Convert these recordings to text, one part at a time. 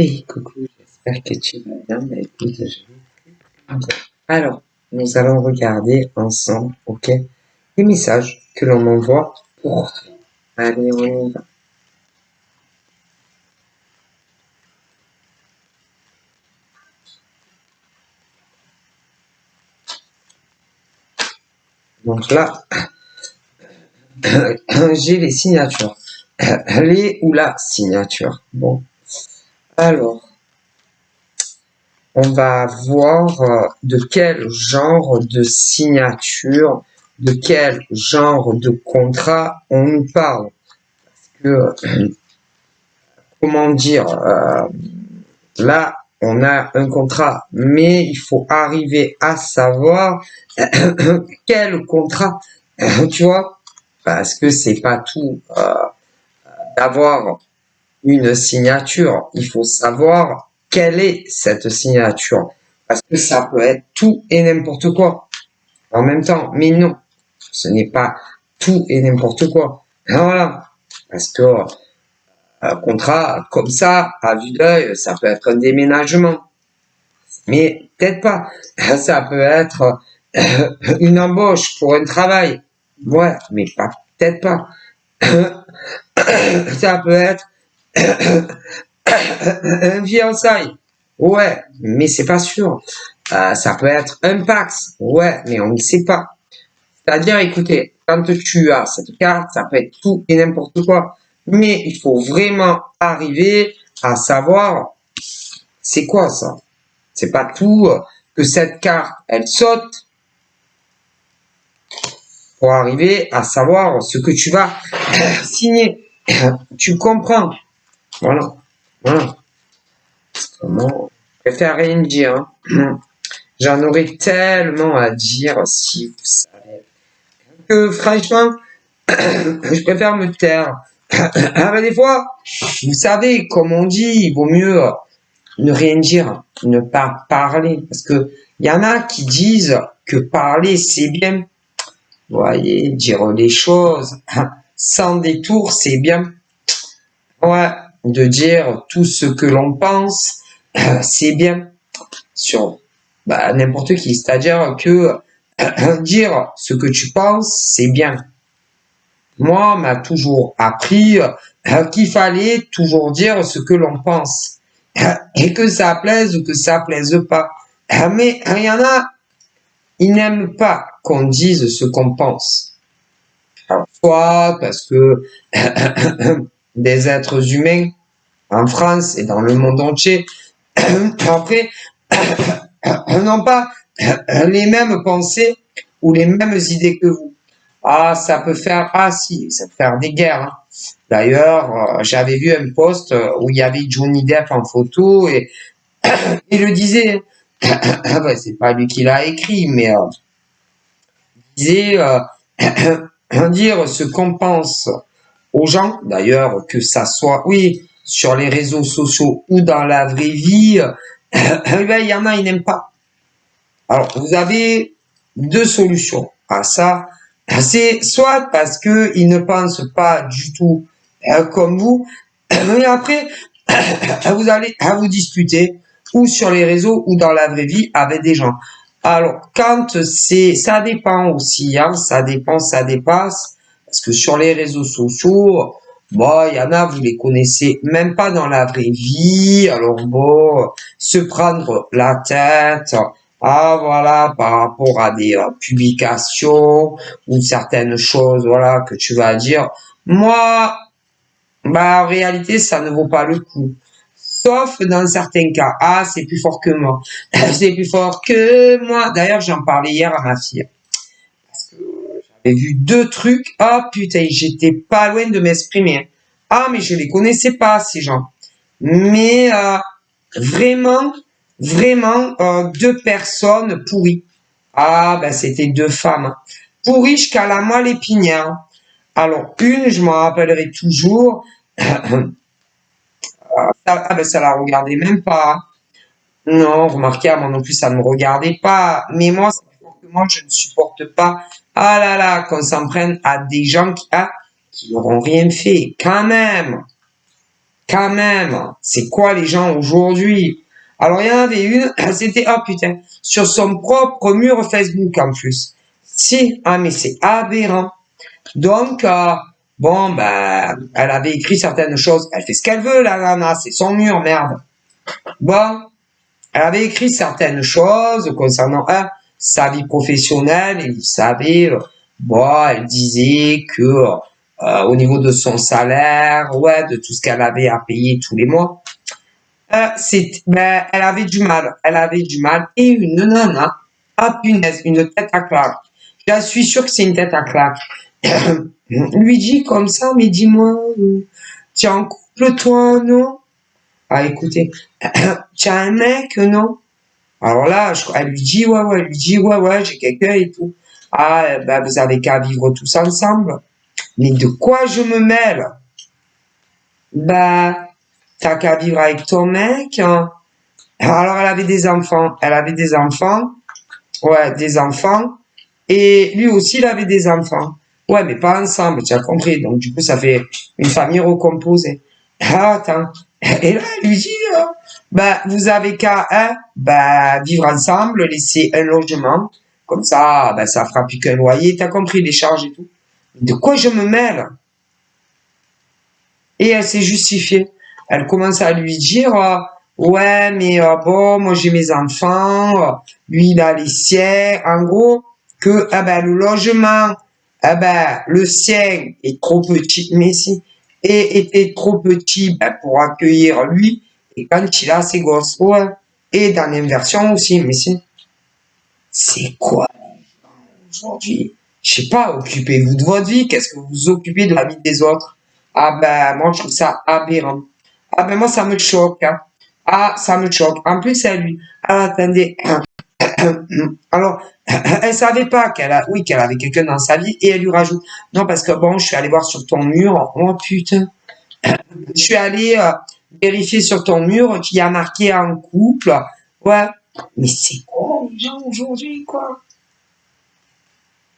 Hey, coucou, j'espère que tu vas bien. Bah, écoute, je vais bien. Alors, nous allons regarder ensemble, ok, les messages que l'on m'envoie pour toi. Allez, on y va. Donc là, j'ai les signatures. Les ou la signature. Bon, alors, on va voir de quel genre de signature, de quel genre de contrat on nous parle. Que, comment dire, là, on a un contrat, mais il faut arriver à savoir quel contrat, tu vois, parce que c'est pas tout d'avoir une signature. Il faut savoir quelle est cette signature, parce que ça peut être tout et n'importe quoi en même temps. Mais non, ce n'est pas tout et n'importe quoi. Voilà, parce que un contrat comme ça, à vue d'œil, ça peut être un déménagement. Mais peut-être pas. Ça peut être une embauche pour un travail. Ouais, mais pas, peut-être pas. Ça peut être un fiançailles. Ouais, mais c'est pas sûr. Ça peut être un Pax. Ouais, mais on ne sait pas. C'est-à-dire, écoutez, quand tu as cette carte, ça peut être tout et n'importe quoi. Mais il faut vraiment arriver à savoir c'est quoi ça. C'est pas tout que cette carte, elle saute pour arriver à savoir ce que tu vas signer. Tu comprends. Voilà. Voilà. Comment je préfère rien dire. J'en aurais tellement à dire si vous savez. Que franchement, je préfère me taire. Mais des fois, vous savez, comme on dit, il vaut mieux ne rien dire, ne pas parler. Parce que il y en a qui disent que parler, c'est bien. Vous voyez, dire les choses sans détour, c'est bien. Ouais, de dire tout ce que l'on pense, c'est bien. Sur n'importe qui. C'est-à-dire que dire ce que tu penses, c'est bien. Moi, on m'a toujours appris qu'il fallait toujours dire ce que l'on pense. Et que ça plaise ou que ça plaise pas. Mais il y en a, ils n'aiment pas qu'on dise ce qu'on pense. Soit parce que des êtres humains en France et dans le monde entier, après, n'ont pas les mêmes pensées ou les mêmes idées que vous. Ah, ça peut faire, ah si, ça peut faire des guerres. Hein. D'ailleurs, j'avais vu un post où il y avait Johnny Depp en photo et il le disait. C'est pas lui qui l'a écrit, mais il disait dire ce qu'on pense aux gens. D'ailleurs, que ça soit, oui, sur les réseaux sociaux ou dans la vraie vie, il y en a, ils n'aiment pas. Alors, vous avez deux solutions à ça. C'est soit parce que ils ne pensent pas du tout comme vous, et après, vous allez à vous disputer ou sur les réseaux ou dans la vraie vie avec des gens. Alors, quand ça dépend aussi, hein, ça dépend, ça dépasse, parce que sur les réseaux sociaux, bon, il y en a, vous les connaissez même pas dans la vraie vie, alors bon, se prendre la tête, ah voilà, par rapport à des publications ou certaines choses, voilà, que tu vas dire. Moi, en réalité, ça ne vaut pas le coup. Sauf dans certains cas. Ah, c'est plus fort que moi. C'est plus fort que moi. D'ailleurs, j'en parlais hier à ma fille. Parce que j'avais vu deux trucs. Ah, putain, j'étais pas loin de m'exprimer. Ah, mais je les connaissais pas, ces gens. Mais vraiment, vraiment, deux personnes pourries. Ah, c'était deux femmes. Pourries jusqu'à la moelle épinière. Alors, une, je m'en rappellerai toujours. Ça la regardait même pas. Non, remarquez, à moi non plus, ça ne me regardait pas. Mais moi, moi, je ne supporte pas. Ah là là, qu'on s'en prenne à des gens qui n'auront rien fait. Quand même. quand même, c'est quoi les gens aujourd'hui? Alors, il y en avait une, c'était, oh putain, sur son propre mur Facebook en plus. Si, ah mais c'est aberrant. Donc, bon, ben, elle avait écrit certaines choses. Elle fait ce qu'elle veut, la nana, c'est son mur, merde. Bon, elle avait écrit certaines choses concernant sa vie professionnelle, et vous savez, bon, elle disait que au niveau de son salaire, ouais, de tout ce qu'elle avait à payer tous les mois, ben, elle avait du mal, et une nana, ah punaise, une tête à claque. Je suis sûr que c'est une tête à claque. Lui dit comme ça, mais dis-moi, tu es en couple toi, non? Ah écoutez, tu as un mec, non? Alors là, elle lui dit, ouais, j'ai quelqu'un et tout. Ah, ben, vous avez qu'à vivre tous ensemble. Mais de quoi je me mêle? Bah, t'as qu'à vivre avec ton mec, hein. Alors, elle avait des enfants. Ouais, des enfants. Et lui aussi, il avait des enfants. Ouais, mais pas ensemble, tu as compris. Donc, du coup, ça fait une famille recomposée. Ah, attends. Et là, elle lui dit, bah, vous avez qu'à, bah, vivre ensemble, laisser un logement. Comme ça, bah, ça fera plus qu'un loyer. T'as compris les charges et tout. De quoi je me mêle? Et elle s'est justifiée. Elle commence à lui dire, ouais, mais bon, moi j'ai mes enfants, lui il a les siens. En gros, que ah ben, le logement, ah ben, le sien est trop petit, mais si, et était trop petit ben, pour accueillir lui, et quand il a ses gosses, ouais. Et dans l'inversion aussi, mais si. C'est quoi aujourd'hui? Je sais pas, occupez-vous de votre vie, qu'est-ce que vous vous occupez de la vie des autres? Ah ben, moi je trouve ça aberrant. Ah ben moi ça me choque, hein. Ah, ça me choque. En plus, elle lui, ah, attendez, alors, elle savait pas qu'elle avait quelqu'un dans sa vie et elle lui rajoute, non, parce que bon, je suis allé voir sur ton mur, oh putain, je suis allé vérifier sur ton mur qu'il y a marqué en couple, ouais, mais c'est quoi les gens aujourd'hui, quoi?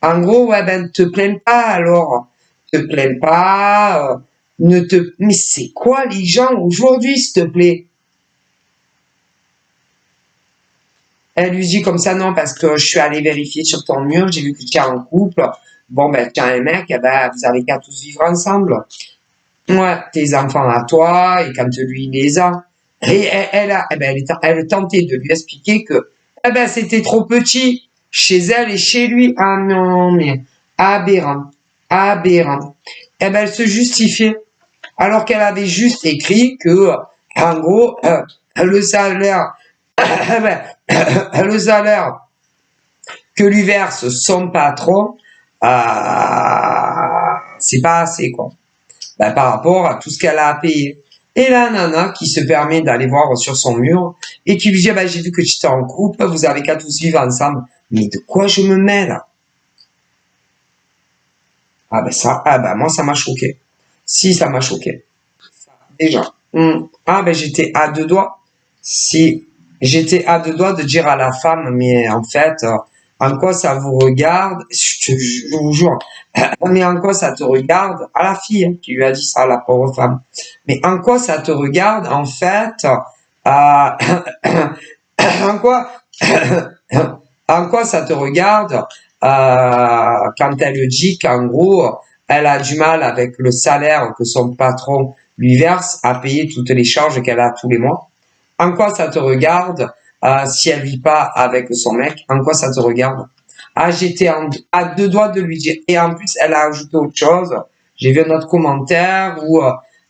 En gros, ouais, ben, te plains pas alors, te plains pas, mais c'est quoi les gens aujourd'hui, s'il te plaît? Elle lui dit comme ça, non, parce que je suis allée vérifier sur ton mur, j'ai vu que tu es en couple. Bon, ben, tu as un mec, eh ben, vous avez qu'à tous vivre ensemble. Ouais, tes enfants à toi, et quand lui, il les a. Et elle tentait de lui expliquer que, eh ben, c'était trop petit chez elle et chez lui. Ah non, mais aberrant, aberrant. Eh ben, elle se justifiait. Alors qu'elle avait juste écrit que, en gros, le salaire, le salaire que lui verse son patron, c'est pas assez, quoi. Ben, par rapport à tout ce qu'elle a à payer. Et la nana qui se permet d'aller voir sur son mur et qui lui dit, ben, j'ai vu que tu t'es en couple, vous avez qu'à tous vivre ensemble. Mais de quoi je me mêle? Ah ben ça, ah ben moi ça m'a choqué. Si, ça m'a choqué. Déjà. Ah ben j'étais à deux doigts. Si, j'étais à deux doigts de dire à la femme, mais en fait, en quoi ça vous regarde? Je vous jure. Mais en quoi ça te regarde? À la fille hein, qui lui a dit ça, à la pauvre femme. Mais en quoi ça te regarde, en fait? En quoi, en quoi ça te regarde quand elle dit qu'en gros, elle a du mal avec le salaire que son patron lui verse à payer toutes les charges qu'elle a tous les mois? En quoi ça te regarde si elle vit pas avec son mec? En quoi ça te regarde? Ah, j'étais à deux doigts de lui dire. Et en plus, elle a ajouté autre chose. J'ai vu un autre commentaire où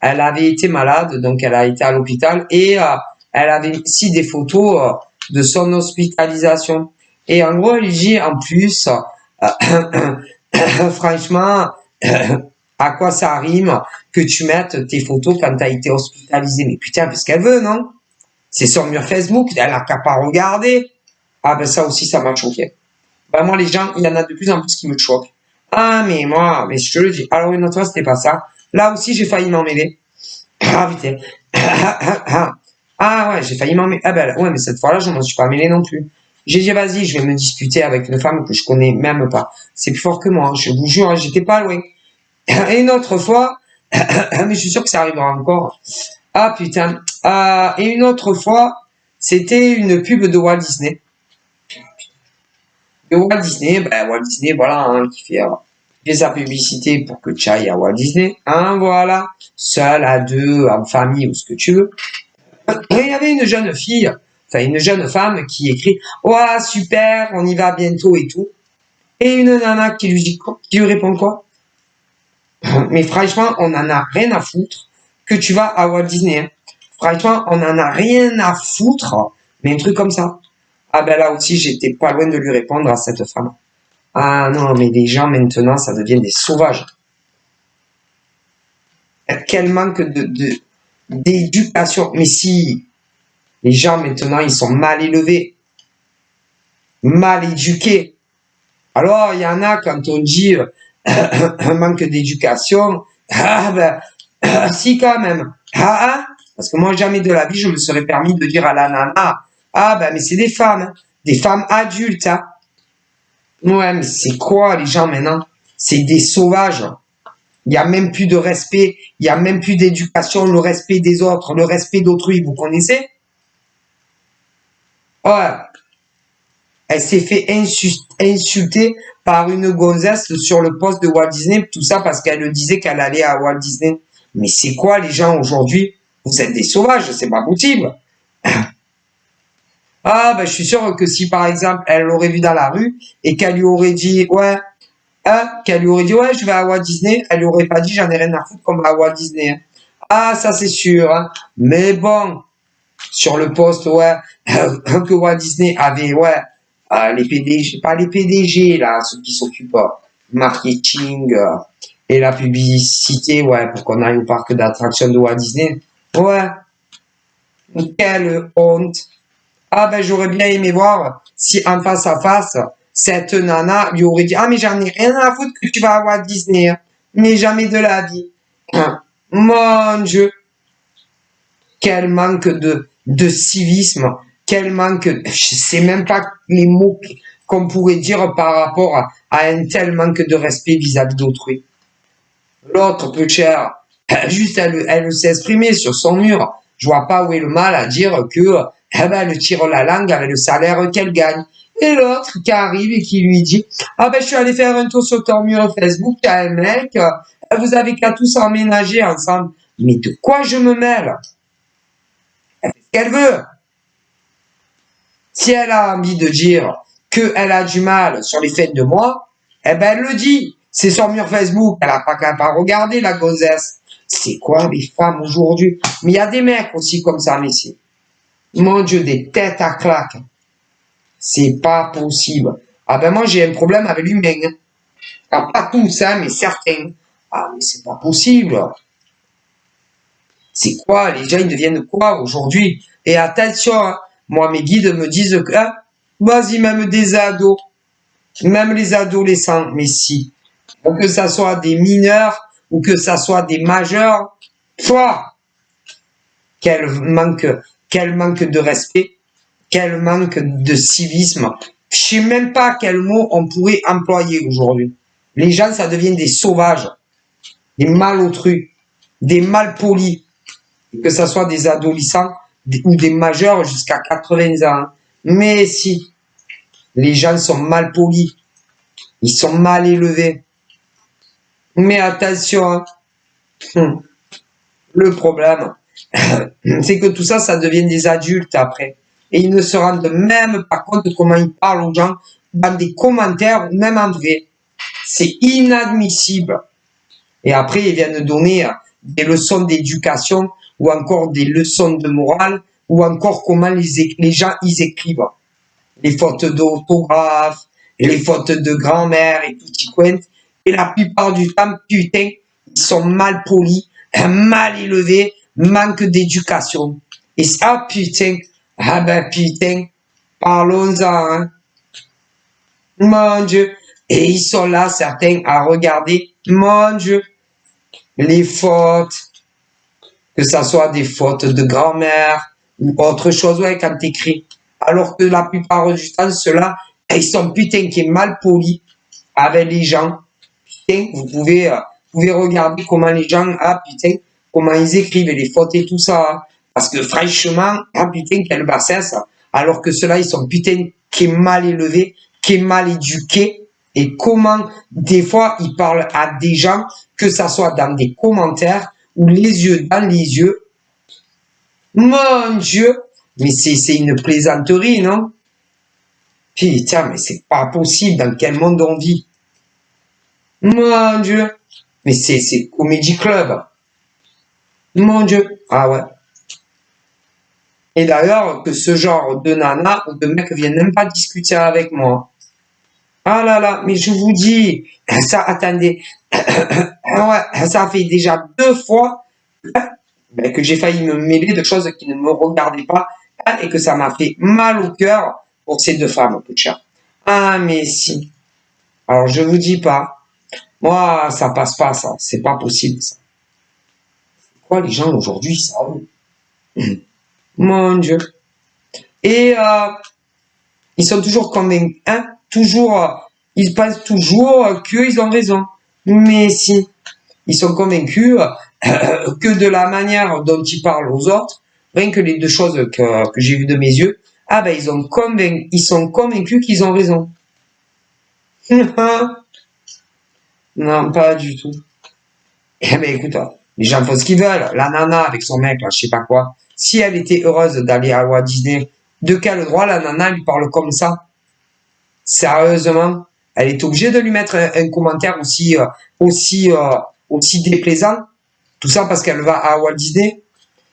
elle avait été malade, donc elle a été à l'hôpital et elle avait aussi des photos de son hospitalisation. Et en gros, elle dit en plus, franchement, à quoi ça rime que tu mettes tes photos quand tu as été hospitalisé? Mais putain, parce qu'elle veut, non? C'est sur mur Facebook, elle a qu'à pas regarder. Ah ben ça aussi, ça m'a choqué. Vraiment, les gens, il y en a de plus en plus qui me choquent. Ah, mais moi, mais je te le dis. Alors, une autre fois, c'était pas ça. Là aussi, j'ai failli m'en mêler. Ah, putain. Ah, ouais, j'ai failli m'en mêler. Ah, ben, ouais, mais cette fois-là, je m'en suis pas mêlé non plus. J'ai dit, vas-y, je vais me disputer avec une femme que je connais même pas. C'est plus fort que moi. Je vous jure, j'étais pas loin. Et une autre fois, mais je suis sûr que ça arrivera encore. Ah putain. Et une autre fois, c'était une pub de Walt Disney. De Walt Disney, ben Walt Disney, voilà, hein, qui fait sa publicité pour que tu ailles à Walt Disney. Hein, voilà. Seul, à deux, en famille ou ce que tu veux. Et il y avait une jeune fille, enfin une jeune femme qui écrit «Ouah, super, on y va bientôt et tout». Et une nana qui lui dit quoi? Qui lui répond quoi? Mais franchement, on en a rien à foutre que tu vas à Walt Disney. Hein. Franchement, on en a rien à foutre. Mais un truc comme ça. Ah ben là aussi, j'étais pas loin de lui répondre à cette femme. Ah non, mais les gens maintenant, ça devient des sauvages. Quel manque d'éducation. Mais si, les gens maintenant, ils sont mal élevés, mal éduqués. Alors, il y en a quand on dit un manque d'éducation, ah ben, si quand même. Ah, parce que moi, jamais de la vie, je me serais permis de dire à la nana, ah ben, mais c'est des femmes adultes. Hein. Ouais, mais c'est quoi les gens maintenant? C'est des sauvages. Il n'y a même plus de respect, il n'y a même plus d'éducation, le respect des autres, le respect d'autrui, vous connaissez? Ouais, elle s'est fait insulter par une gonzesse sur le poste de Walt Disney, tout ça parce qu'elle disait qu'elle allait à Walt Disney. Mais c'est quoi les gens aujourd'hui? Vous êtes des sauvages, c'est pas possible. Ah, ben je suis sûr que si par exemple elle l'aurait vu dans la rue et qu'elle lui aurait dit ouais, qu'elle lui aurait dit ouais je vais à Walt Disney, elle lui aurait pas dit j'en ai rien à foutre comme à Walt Disney. Hein. Ah ça c'est sûr. Hein. Mais bon, sur le poste ouais que Walt Disney avait ouais les PDG, pas les PDG là, ceux qui s'occupent marketing et la publicité ouais pour qu'on aille au parc d'attractions de Walt Disney. Ouais, quelle honte. Ah ben j'aurais bien aimé voir si en face à face, cette nana lui aurait dit ah mais j'en ai rien à foutre que tu vas à Walt Disney, hein. Mais jamais de la vie. Mon Dieu, quel manque de civisme, quel manque, je sais même pas les mots qu'on pourrait dire par rapport à un tel manque de respect vis-à-vis d'autrui. L'autre peu cher, juste elle s'est exprimée sur son mur. Je vois pas où est le mal à dire que elle tire la langue avec le salaire qu'elle gagne. Et l'autre qui arrive et qui lui dit ah ben je suis allé faire un tour sur ton mur Facebook, il y a un mec, vous avez qu'à tous emménager ensemble. Mais de quoi je me mêle? Elle fait ce qu'elle veut. Si elle a envie de dire qu'elle a du mal sur les fêtes de moi, eh ben elle le dit. C'est son mur Facebook, elle a pas qu'à pas regarder la gonzesse. C'est quoi les femmes aujourd'hui? Mais il y a des mecs aussi comme ça, messieurs. Mon Dieu, des têtes à claque. C'est pas possible. Ah ben moi j'ai un problème avec l'humain. Hein. Ah, pas tous, hein, mais certains. Ah mais c'est pas possible. C'est quoi? Les gens ils deviennent quoi aujourd'hui? Et attention, hein, moi mes guides me disent que hein, vas-y même des ados, même les adolescents, mais si. Que ça soit des mineurs ou que ça soit des majeurs, toi, quel manque de respect, quel manque de civisme. Je sais même pas quel mot on pourrait employer aujourd'hui. Les gens, ça devient des sauvages, des malotrus, des malpolis, que ça soit des adolescents ou des majeurs jusqu'à 80 ans. Mais si, les gens sont malpolis, ils sont mal élevés. Mais attention, hein. Le problème, c'est que tout ça, ça devient des adultes après. Et ils ne se rendent même pas compte de comment ils parlent aux gens dans des commentaires ou même en vrai. C'est inadmissible. Et après, ils viennent donner des leçons d'éducation ou encore des leçons de morale ou encore comment les gens ils écrivent. Les fautes d'orthographe, les fautes de grand-mère et tout petit coin. Et la plupart du temps, putain, ils sont mal polis, mal élevés, manque d'éducation. Et ça, putain, ah ben putain, parlons-en, hein. Mon Dieu. Et ils sont là, certains, à regarder, mon Dieu, les fautes, que ça soit des fautes de grand-mère ou autre chose, ouais, quand t'écris. Alors que la plupart du temps, ceux-là, ils sont putain qui est mal polis avec les gens. Putain, vous pouvez regarder comment les gens, ah putain, comment ils écrivent et les fautes et tout ça. Parce que franchement, ah putain, quelle bassesse. Alors que ceux-là, ils sont putain qui est mal élevés, qui est mal éduqués. Et comment, des fois, ils parlent à des gens, que ça soit dans des commentaires ou les yeux dans les yeux. Mon Dieu, mais c'est une plaisanterie, non? Putain, mais c'est pas possible. Dans quel monde on vit? Mon Dieu, mais c'est Comedy Club. Mon Dieu, ah ouais. Et d'ailleurs, que ce genre de nana ou de mec vienne même pas discuter avec moi. Ah là là, mais je vous dis, ça, attendez, ouais, ça fait déjà 2 fois que j'ai failli me mêler de choses qui ne me regardaient pas et que ça m'a fait mal au cœur pour ces 2 femmes, peu cher. Ah mais si. Alors je vous dis pas, moi ça passe pas ça, c'est pas possible ça. Quoi les gens aujourd'hui, ça? Mon Dieu. Et ils sont toujours convaincus, hein, toujours, ils pensent toujours qu'ils ont raison. Mais si, ils sont convaincus que de la manière dont ils parlent aux autres, rien que les 2 choses que j'ai vues de mes yeux, ah ben ils sont convaincus qu'ils ont raison. Non, pas du tout. Eh ben écoute, les gens font ce qu'ils veulent. La nana avec son mec, là, je sais pas quoi. Si elle était heureuse d'aller à Walt Disney, de quel droit la nana lui parle comme ça? Sérieusement, elle est obligée de lui mettre un commentaire aussi déplaisant. Tout ça parce qu'elle va à Walt Disney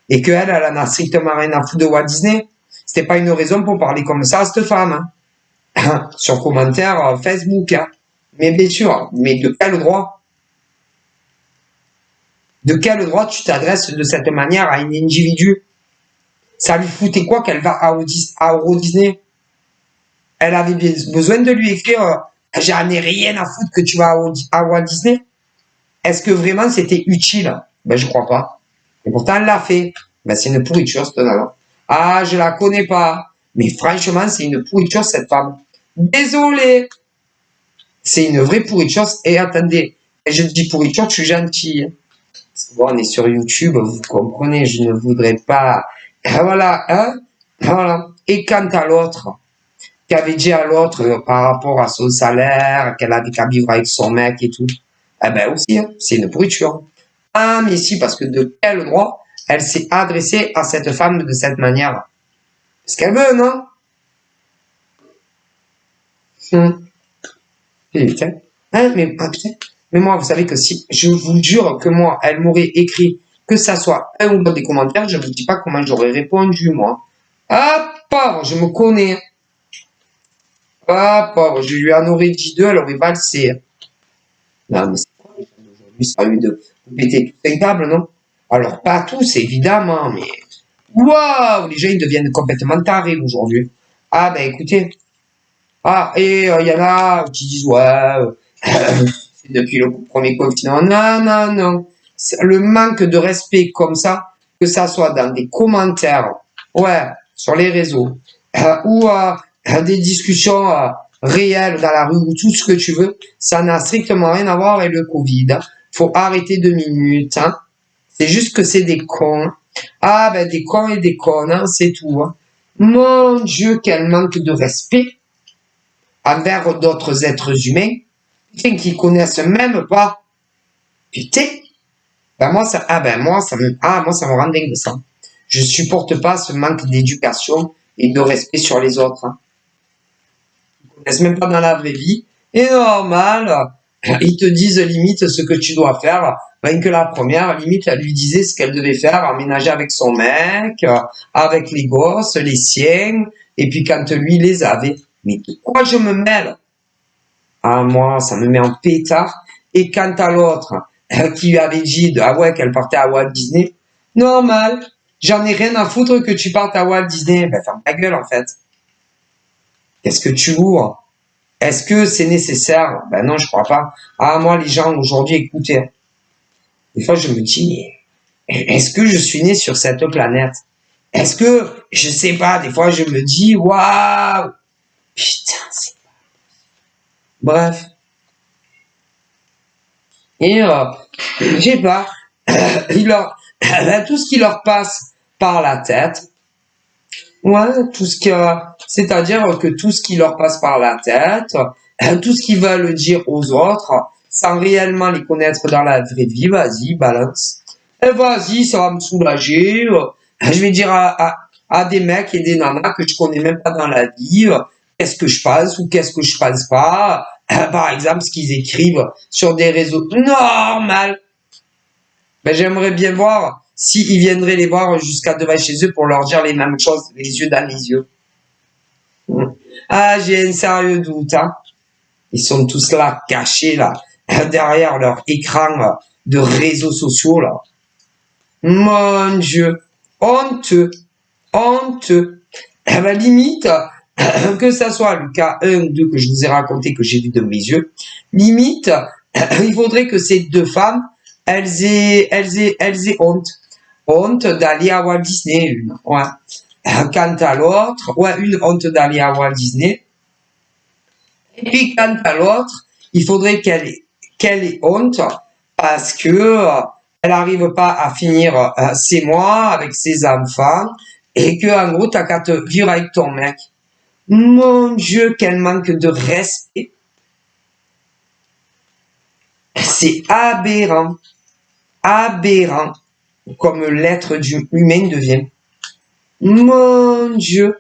et qu'elle, elle en a strictement rien à foutre de Walt Disney. C'était pas une raison pour parler comme ça à cette femme. Hein. Sur commentaire Facebook. Hein. Mais bien sûr, mais de quel droit? De quel droit tu t'adresses de cette manière à un individu? Ça lui foutait quoi qu'elle va à Euro Disney? Elle avait besoin de lui écrire j'en ai rien à foutre que tu vas à Walt Disney. Est-ce que vraiment c'était utile? Ben je crois pas. Et pourtant elle l'a fait. Ben c'est une pourriture cette nana. Ah je la connais pas. Mais franchement c'est une pourriture cette femme. Désolé. C'est une vraie pourriture. Et attendez, je dis pourriture, je suis gentil. Bon, on est sur YouTube, vous comprenez, je ne voudrais pas. Voilà, hein? Voilà. Et quant à l'autre, qui avait dit à l'autre par rapport à son salaire, qu'elle avait qu'à vivre avec son mec et tout, eh ben aussi, hein, c'est une pourriture. Ah, mais si, parce que de quel droit elle s'est adressée à cette femme de cette manière? Parce qu'elle veut, non? Putain. Hein, mais, ah, putain. Mais moi, vous savez que si, je vous jure que moi, elle m'aurait écrit, que ça soit un ou l'autre des commentaires, je ne vous dis pas comment j'aurais répondu, moi. Ah, pauvre, je me connais. Ah, pauvre, je lui en aurais dit 2, elle aurait valsé. Non, mais c'est quoi les gens d'aujourd'hui, ça a eu de vous péter tous un câble, non? Alors, pas tous, évidemment, mais waouh, les gens, ils deviennent complètement tarés aujourd'hui. Ah, ben écoutez, ah, et il y en a qui disent, ouais, c'est depuis le premier confinement. Non, non, non. Le manque de respect comme ça, que ça soit dans des commentaires, ouais, sur les réseaux, ou des discussions réelles dans la rue, ou tout ce que tu veux, ça n'a strictement rien à voir avec le Covid. Faut arrêter 2 minutes. Hein. C'est juste que c'est des cons. Ah, ben des cons et des connes, hein, c'est tout. Hein. Mon Dieu, quel manque de respect envers d'autres êtres humains, putain, qui connaissent même pas. Putain, ben moi ça, moi ça me rend dingue de ça. Je supporte pas ce manque d'éducation et de respect sur les autres. Hein. Ils connaissent même pas dans la vraie vie. Et normal, ils te disent limite ce que tu dois faire. Rien que la première, limite, elle lui disait ce qu'elle devait faire, emménager avec son mec, avec les gosses, les siens, et puis quand lui les avait. Mais de quoi je me mêle? Ah, moi, ça me met en pétard. Et quant à l'autre, qui lui avait dit, ah ouais, qu'elle partait à Walt Disney, normal, j'en ai rien à foutre que tu partes à Walt Disney. Ben, ferme ta gueule, en fait. Qu'est-ce que tu ouvres? Est-ce que c'est nécessaire? Ben non, je crois pas. Ah, moi, les gens, aujourd'hui, écoutez. Des fois, je me dis, mais est-ce que je suis né sur cette planète? Est-ce que, je sais pas, des fois, je me dis, waouh! Putain, c'est... Bref. Et, je sais pas, ben, tout ce qui leur passe par la tête, ouais, c'est-à-dire que tout ce qui leur passe par la tête, tout ce qu'ils veulent dire aux autres, sans réellement les connaître dans la vraie vie, vas-y, balance. Et vas-y, ça va me soulager. Je vais dire à des mecs et des nanas que je connais même pas dans la vie, qu'est-ce que je pense ou qu'est-ce que je pense pas. Par exemple, ce qu'ils écrivent sur des réseaux normal. Ben, j'aimerais bien voir s'ils viendraient les voir jusqu'à devant chez eux pour leur dire les mêmes choses, les yeux dans les yeux. Ah, j'ai un sérieux doute, hein. Ils sont tous là, cachés, là, derrière leur écran de réseaux sociaux, là. Mon Dieu. Honteux. Honteux. Eh ben, limite, que ça soit le cas 1 ou 2 que je vous ai raconté, que j'ai vu de mes yeux, limite, il faudrait que ces deux femmes, elles aient honte. Honte d'aller à Walt Disney, une. Ouais. Quant à l'autre, ouais, une honte d'aller à Walt Disney. Et puis, quant à l'autre, il faudrait qu'elle ait honte parce que elle n'arrive pas à finir ses mois avec ses enfants et que, en gros, t'as qu'à te vivre avec ton mec. Mon Dieu, quel manque de respect. C'est aberrant. Aberrant. Comme l'être humain devient. Mon Dieu.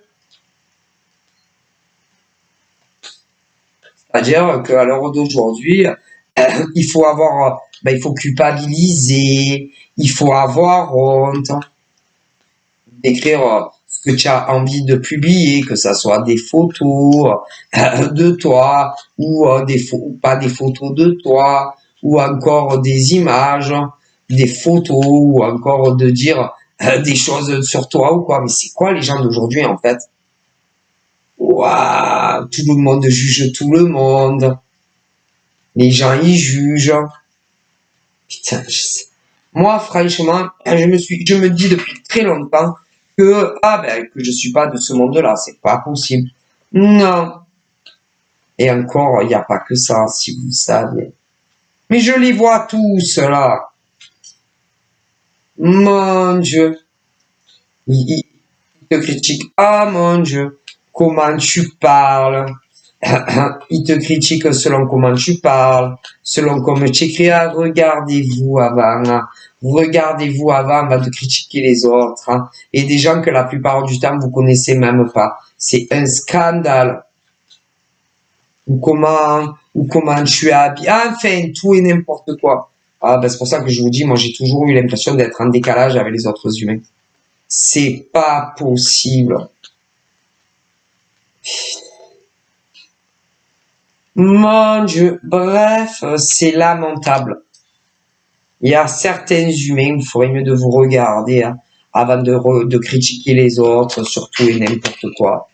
C'est-à-dire qu'à l'heure d'aujourd'hui, il faut avoir, il faut culpabiliser, il faut avoir honte, d'écrire ce que tu as envie de publier, que ça soit des photos de toi ou pas des photos de toi ou encore des images, des photos ou encore de dire des choses sur toi ou quoi. Mais c'est quoi les gens d'aujourd'hui en fait? Waouh, tout le monde juge tout le monde. Les gens y jugent. Putain, moi franchement, je me dis depuis très longtemps que que je suis pas de ce monde-là, c'est pas possible. Non. Et encore, il n'y a pas que ça, si vous savez. Mais je les vois tous là. Mon Dieu. Ils te critiquent. Ah mon Dieu. Comment tu parles. Il te critique selon comment tu parles, selon comment tu écris. Ah, regardez-vous avant de critiquer les autres. Hein. Et des gens que la plupart du temps vous connaissez même pas. C'est un scandale. Ou comment tu es habillé. Enfin, tout et n'importe quoi. Ah, ben c'est pour ça que je vous dis, moi j'ai toujours eu l'impression d'être en décalage avec les autres humains. C'est pas possible. Mon Dieu, bref, c'est lamentable. Il y a certains humains, il faudrait mieux de vous regarder hein, avant de critiquer les autres, surtout et n'importe quoi.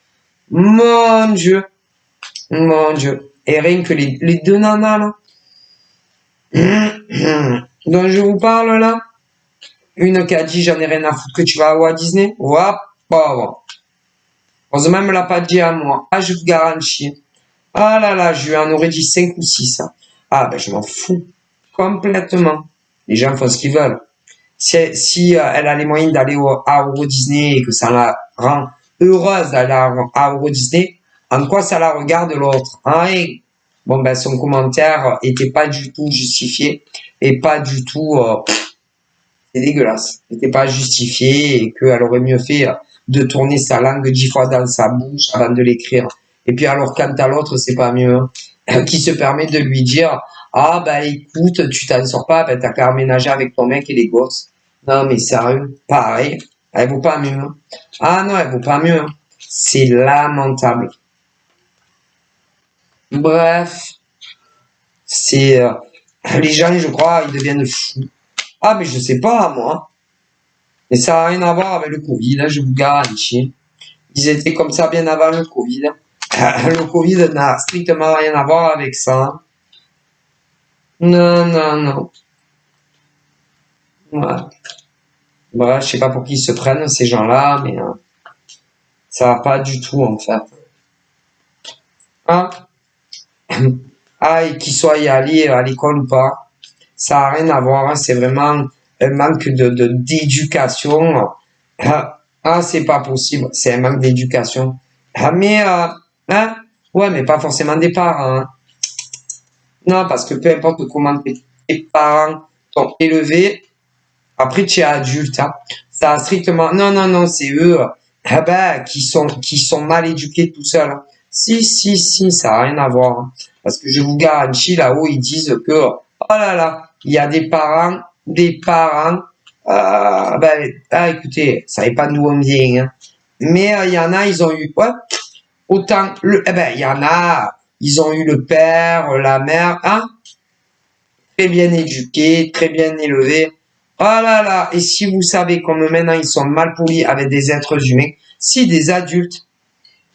Mon Dieu, mon Dieu. Et rien que les deux nanas là, dont je vous parle là, une qui a dit j'en ai rien à foutre que tu vas à Walt Disney, ouah, pauvre. Heureusement, elle me l'a pas dit à moi. Ah, je vous garantis. Ah là là, je lui en aurais dit 5 ou 6. Hein. Ah ben je m'en fous. Complètement. Les gens font ce qu'ils veulent. Si elle a les moyens d'aller à Euro Disney et que ça la rend heureuse d'aller à Euro Disney, en quoi ça la regarde l'autre? Rien. Bon ben son commentaire était pas du tout justifié et pas du tout c'est dégueulasse. Était pas justifié et qu'elle aurait mieux fait de tourner sa langue 10 fois dans sa bouche avant de l'écrire. Et puis alors quant à l'autre, c'est pas mieux. Hein. Qui se permet de lui dire ah bah écoute, tu t'en sors pas, ben t'as qu'à emménager avec ton mec et les gosses. Non mais sérieux, pareil, elle vaut pas mieux. Hein. Ah non, elle vaut pas mieux. Hein. C'est lamentable. Bref, c'est les gens, je crois, ils deviennent fous. Ah mais je sais pas moi. Mais ça n'a rien à voir avec le Covid, hein, je vous garantis. Ils étaient comme ça bien avant le Covid. Le Covid n'a strictement rien à voir avec ça. Non, non, non. Ouais. Bref, je sais pas pour qui ils se prennent ces gens-là, mais ça va pas du tout en fait. Hein? Ah, et qu'ils soient y allés à l'école ou pas, ça a rien à voir. Hein, c'est vraiment un manque d'éducation. Ah, c'est pas possible, c'est un manque d'éducation. Ah, mais, hein, ouais, mais pas forcément des parents, hein. Non, parce que peu importe comment tes parents t'ont élevé, après tu es adulte, hein. Ça a strictement, non, non, non, c'est eux, qui sont mal éduqués tout seuls, hein. Si, ça n'a rien à voir, hein. Parce que je vous garantis, là-haut, ils disent que, oh là là, il y a des parents, écoutez, ça n'est pas d'où on vient, hein. Mais il y en a, ils ont eu, ouais, autant, il y en a, ils ont eu le père, la mère, hein, très bien éduqués, très bien élevés. Oh là là, et si vous savez comme maintenant ils sont mal polis avec des êtres humains, si des adultes,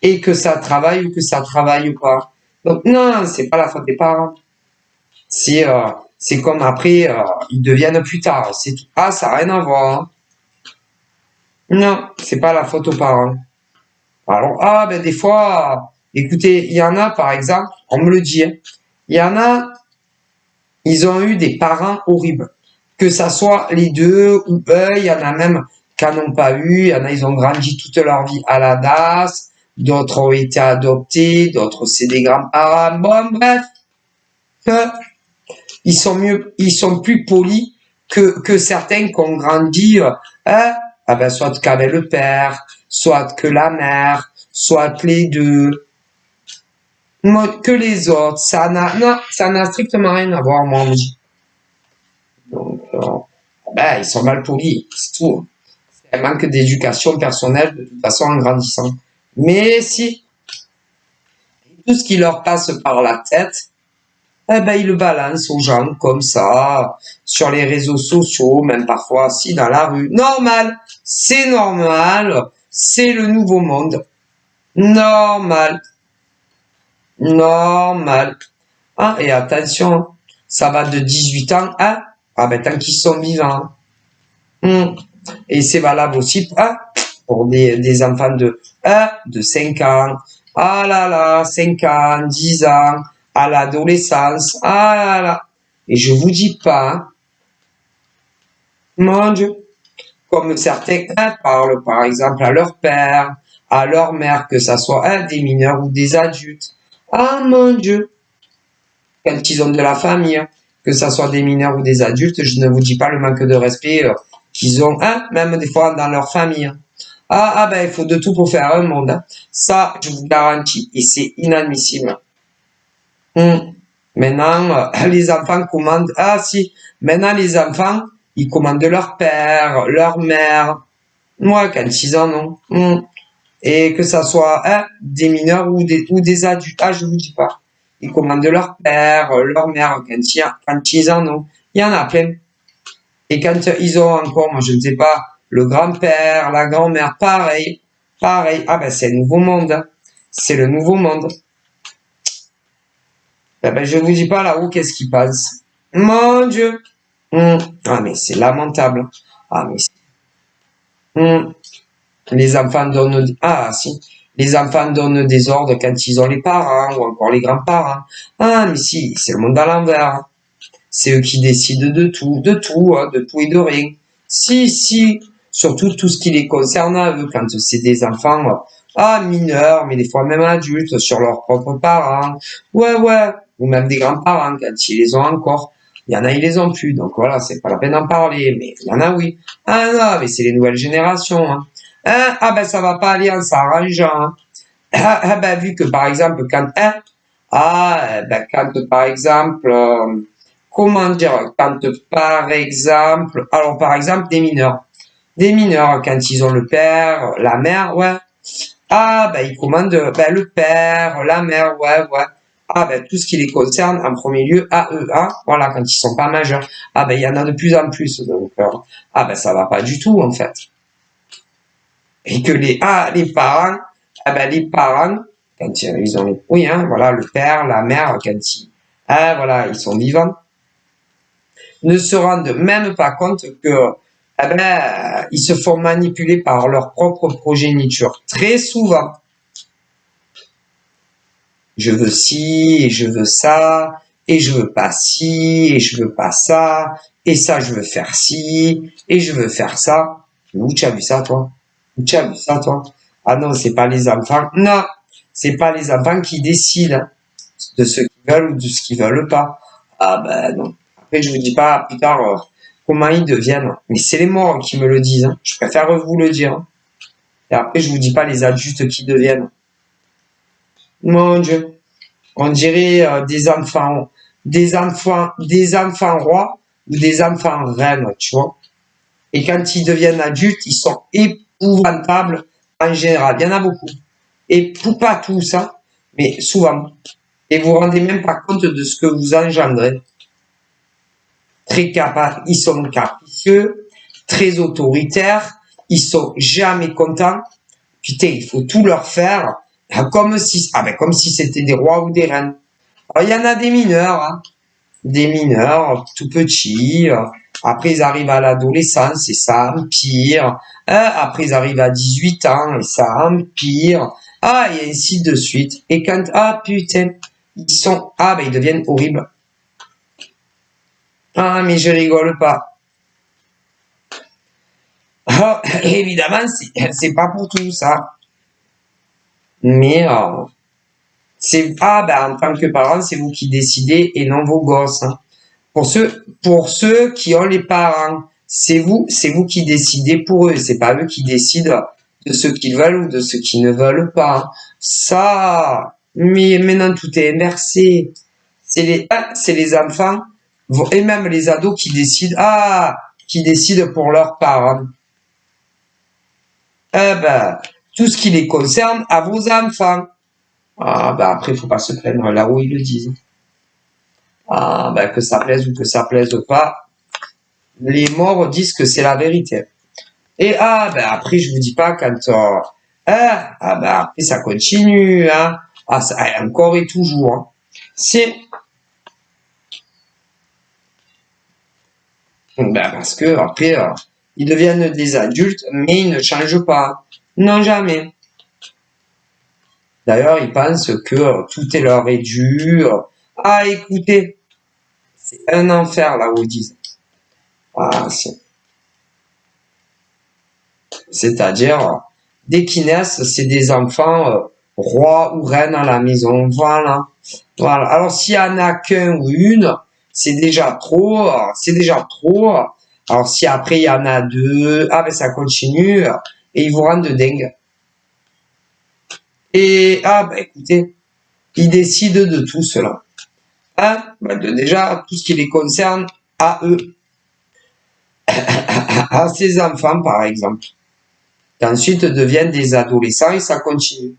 et que ça travaille ou que ça travaille pas. Donc non, c'est pas la faute des parents. C'est comme après, ils deviennent plus tard. C'est tout. Ah, ça n'a rien à voir, hein. Non, c'est pas la faute aux parents. Alors, des fois, écoutez, il y en a, par exemple, on me le dit, hein, il y en a, ils ont eu des parents horribles. Que ça soit les deux ou eux, il y en a même qui n'en ont pas eu, il y en a, ils ont grandi toute leur vie à la DAS, d'autres ont été adoptés, d'autres c'est des grands-parents. Bon, bref, euh, ils sont plus polis que certains qui ont grandi, hein, soit qu'avec le père, soit que la mère, soit les deux, que les autres. Non, ça n'a strictement rien à voir, moi, on me dit. Donc, ils sont mal polis, c'est tout. C'est un manque d'éducation personnelle, de toute façon, en grandissant. Mais si, tout ce qui leur passe par la tête, ils le balancent aux gens comme ça, sur les réseaux sociaux, même parfois assis dans la rue. Normal, c'est normal, c'est le nouveau monde. Normal, normal. Ah, et attention, ça va de 18 ans à, tant qu'ils sont vivants. Et c'est valable aussi pour des enfants de 5 ans. Ah là là, 5 ans, 10 ans, à l'adolescence. Ah là là. Et je vous dis pas, mon Dieu, comme certains parlent par exemple à leur père, à leur mère, que ça soit des mineurs ou des adultes. Ah mon Dieu, quand ils ont de la famille, que ça soit des mineurs ou des adultes, je ne vous dis pas le manque de respect qu'ils ont, même des fois dans leur famille. Il faut de tout pour faire un monde, hein. Ça, je vous garantis, et c'est inadmissible. Maintenant, les enfants commandent, si, maintenant les enfants, ils commandent leur père, leur mère, moi, quand ils en ont. Et que ça soit des mineurs ou des adultes, je vous dis pas. Ils commandent leur père, leur mère, quand ils en ont. Il y en a plein. Et quand ils ont encore, moi je ne sais pas, le grand-père, la grand-mère, pareil. Pareil. C'est le nouveau monde, hein. C'est le nouveau monde. Je vous dis pas là-haut qu'est-ce qui passe. Mon Dieu. Mais c'est lamentable. Les enfants donnent, si. Les enfants donnent des ordres quand ils ont les parents ou encore les grands-parents. Mais si, c'est le monde à l'envers. C'est eux qui décident de tout et de rien. Si, surtout tout ce qui les concerne à eux, quand c'est des enfants, mineurs, mais des fois même adultes, sur leurs propres parents. Ouais, ou même des grands-parents, quand ils les ont encore. Il y en a, ils les ont plus, donc voilà, c'est pas la peine d'en parler, mais il y en a, oui. Non, mais c'est les nouvelles générations, hein. Ça va pas aller en s'arrangeant, hein. Vu que, par exemple, quand par exemple, comment dire, quand par exemple, alors par exemple des mineurs quand ils ont le père, la mère, ouais, ils commandent le père, la mère, ouais, tout ce qui les concerne en premier lieu à eux, hein, voilà, quand ils sont pas majeurs, il y en a de plus en plus, donc ça va pas du tout en fait. Et que les parents, les parents, quand ils ont oui, hein, voilà, le père, la mère, quand ils sont vivants, ne se rendent même pas compte que ils se font manipuler par leur propre progéniture. Très souvent. Je veux ci, et je veux ça, et je veux pas ci, et je veux pas ça, et ça, je veux faire ci, et je veux faire ça. Où tu as vu ça, toi? Où tu as vu ça, toi? Ah non, c'est pas les enfants. Non, c'est pas les enfants qui décident hein, de ce qu'ils veulent ou de ce qu'ils veulent pas. Ah ben non. Après, je vous dis pas plus tard comment ils deviennent. Mais c'est les morts qui me le disent. Hein. Je préfère vous le dire. Hein. Et après, je vous dis pas les adultes qui deviennent. Mon Dieu. On dirait des enfants rois ou des enfants reines, tu vois. Et quand ils deviennent adultes, ils sont épouvantables en général. Il y en a beaucoup. Et pour pas tout ça, mais souvent. Et vous vous rendez même pas compte de ce que vous engendrez. Très capables, ils sont capricieux, très autoritaires, ils sont jamais contents. Putain, il faut tout leur faire comme si c'était des rois ou des reines. Alors, il y en a des mineurs tout petits. Après, ils arrivent à l'adolescence et ça empire. Après, ils arrivent à 18 ans et ça empire. Ah, et ainsi de suite. Et quand, ah putain, ils deviennent horribles. Ah, mais je rigole pas. Ah, évidemment, c'est pas pour tout ça. Mais, en tant que parent, c'est vous qui décidez et non vos gosses. Hein. Pour ceux qui ont les parents, c'est vous qui décidez pour eux. C'est pas eux qui décident de ce qu'ils veulent ou de ce qu'ils ne veulent pas. Ça, mais maintenant tout est inversé. C'est les enfants et même les ados qui décident pour leurs parents. Tout ce qui les concerne à vos enfants. Après, faut pas se plaindre là où ils le disent. Que ça plaise ou que ça plaise pas, les morts disent que c'est la vérité. Et après, je vous dis pas quand après ça continue, hein. Encore et toujours. Hein. C'est parce que après ils deviennent des adultes, mais ils ne changent pas. Non, jamais. D'ailleurs, ils pensent que tout est leur est dû. Écoutez, c'est un enfer là où ils disent. C'est-à-dire, dès qu'ils naissent, c'est des enfants rois ou reines à la maison. Voilà. Voilà. Alors, s'il y en a qu'un ou une, c'est déjà trop. C'est déjà trop. Alors, si après il y en a deux, ça continue. Et ils vous rendent dingue. Et, écoutez, ils décident de tout cela. Déjà, tout ce qui les concerne à eux. À ces enfants, par exemple. Qui ensuite deviennent des adolescents et ça continue.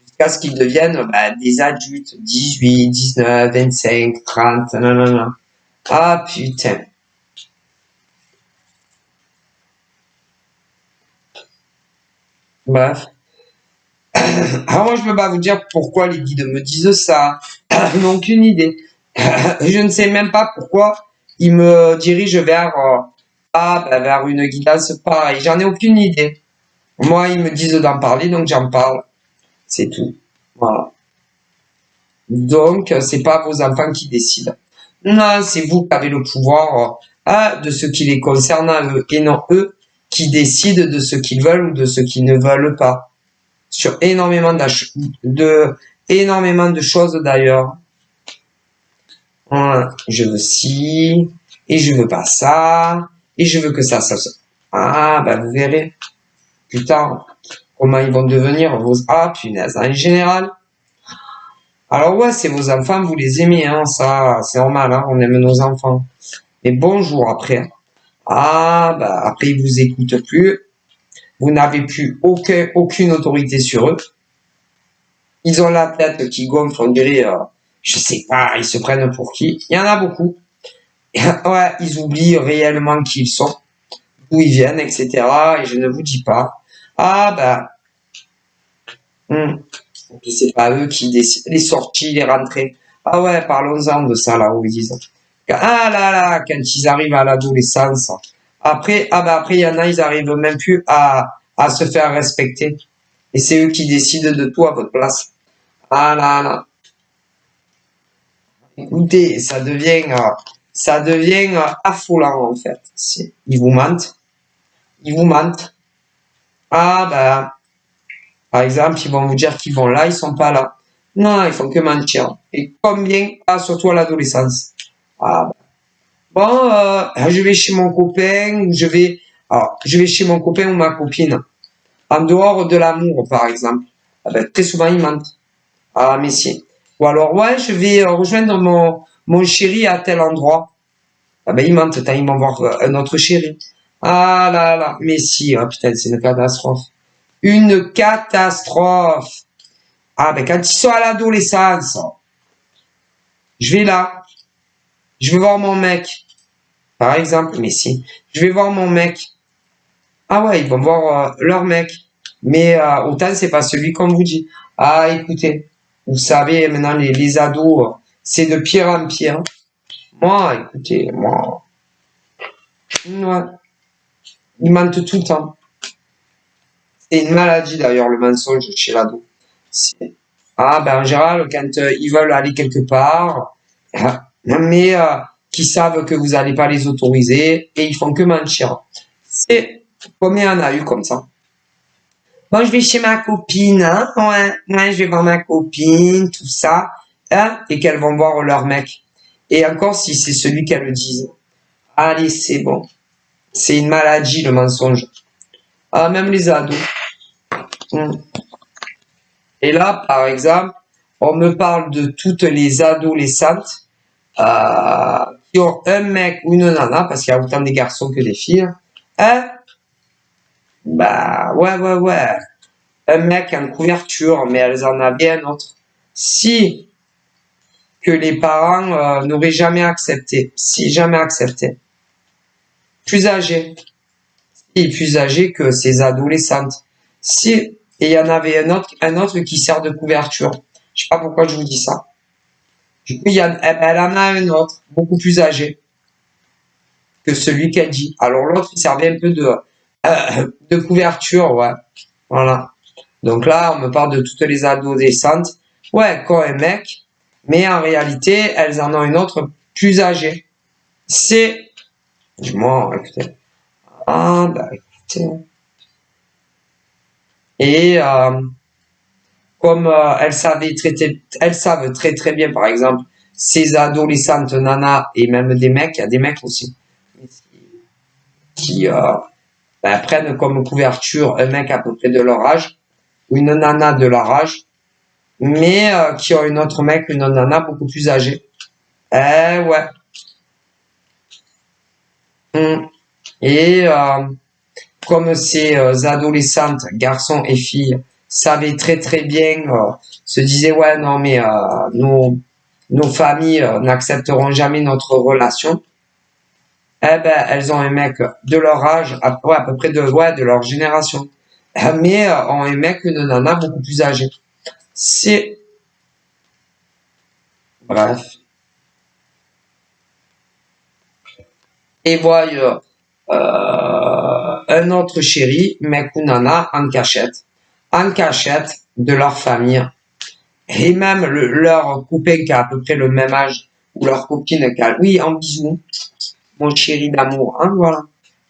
Jusqu'à ce qu'ils deviennent des adultes, 18, 19, 25, 30, nanana. Ah putain. Bref. Alors moi je peux pas vous dire pourquoi les guides me disent ça. Ils n'ont aucune idée. Je ne sais même pas pourquoi ils me dirigent vers une guidance pareille. J'en ai aucune idée. Moi, ils me disent d'en parler, donc j'en parle. C'est tout. Voilà. Donc, c'est pas vos enfants qui décident. Non, c'est vous qui avez le pouvoir de ce qui les concerne à eux, et non eux qui décident de ce qu'ils veulent ou de ce qu'ils ne veulent pas. Sur énormément de choses d'ailleurs. Voilà. Je veux ci, et je veux pas ça, et je veux que ça. Vous verrez. Putain, comment ils vont devenir vos... punaise, en général. Alors ouais, c'est vos enfants, vous les aimez, hein, ça, c'est normal, hein, on aime nos enfants. Mais bonjour après. Après ils vous écoutent plus. Vous n'avez plus aucune autorité sur eux. Ils ont la tête qui gonfle, on dirait, je sais pas, ils se prennent pour qui. Il y en a beaucoup. Ouais, ils oublient réellement qui ils sont, d'où ils viennent, etc. Et je ne vous dis pas. Puis c'est pas eux qui décident les sorties, les rentrées. Parlons-en de ça là où ils disent. Quand ils arrivent à l'adolescence. Après, il y en a, ils arrivent même plus à se faire respecter. Et c'est eux qui décident de tout à votre place. Écoutez, ça devient ça devient affolant, en fait. Ils vous mentent. Ils vous mentent. Ah, ben, par exemple, ils vont vous dire qu'ils vont là, ils sont pas là. Non, ils font que mentir. Et combien, surtout à l'adolescence. Ah, ben. Bon, je vais chez mon copain, je vais chez mon copain ou ma copine. En dehors de l'amour, par exemple. Ah ben, très souvent, ils mentent. Ah, mais si. Ou alors, ouais, je vais rejoindre mon chéri à tel endroit. Ah ben, ils mentent, ils vont voir un autre chéri. Ah là là, mais si, oh, putain, c'est une catastrophe. Une catastrophe. Ah ben, quand ils sont à l'adolescence, je vais là, je vais voir mon mec, par exemple, mais si, je vais voir mon mec. Ah ouais, ils vont voir leur mec. Mais autant, c'est pas celui qu'on vous dit. Ah, écoutez, vous savez, maintenant, les ados, c'est de pire en pire. Moi, écoutez, moi, ouais, ils mentent tout le temps. C'est une maladie, d'ailleurs, le mensonge chez l'ado. Ah, ben, en général, quand ils veulent aller quelque part, mais qui savent que vous n'allez pas les autoriser et ils font que mentir. C'est combien on a eu comme ça? Bon, je vais chez ma copine, hein, ouais, je vais voir ma copine, tout ça, hein, et qu'elles vont voir leur mec. Et encore si c'est celui qu'elles le disent. Allez, c'est bon. C'est une maladie, le mensonge. Ah, même les ados. Et là, par exemple, on me parle de toutes les adolescentes qui ont un mec ou une nana, parce qu'il y a autant des garçons que des filles. Hein? Bah, ouais. Un mec en couverture, mais elles en avaient un autre. Si que les parents n'auraient jamais accepté, si jamais accepté. Plus âgés. Et plus âgés que ces adolescentes. Si, et il y en avait un autre qui sert de couverture. Je sais pas pourquoi je vous dis ça. Du coup, elle en a un autre, beaucoup plus âgé que celui qu'elle dit. Alors l'autre, il servait un peu de couverture, ouais. Voilà. Donc là, on me parle de toutes les adolescentes. Ouais, quoi un mec, mais en réalité, elles en ont une autre plus âgée. C'est... Bon, écoutez. Ah, bah écoutez. Et comme elles savent très très bien, par exemple, ces adolescentes nanas et même des mecs, il y a des mecs aussi, qui prennent comme couverture un mec à peu près de leur âge, ou une nana de leur âge, mais qui ont une autre mec, une nana beaucoup plus âgée. Ouais. Et comme ces adolescentes, garçons et filles, savaient très très bien, se disaient ouais non mais nos familles n'accepteront jamais notre relation. Eh ben elles ont un mec de leur âge, à peu près de leur génération, mais ont un mec, une nana beaucoup plus âgée. C'est bref. Et voilà un autre chéri, mec ou nana, en cachette de leur famille. Et même leur copain qui a à peu près le même âge, ou leur copine qui a, oui, en bisou, mon chéri d'amour, hein, voilà.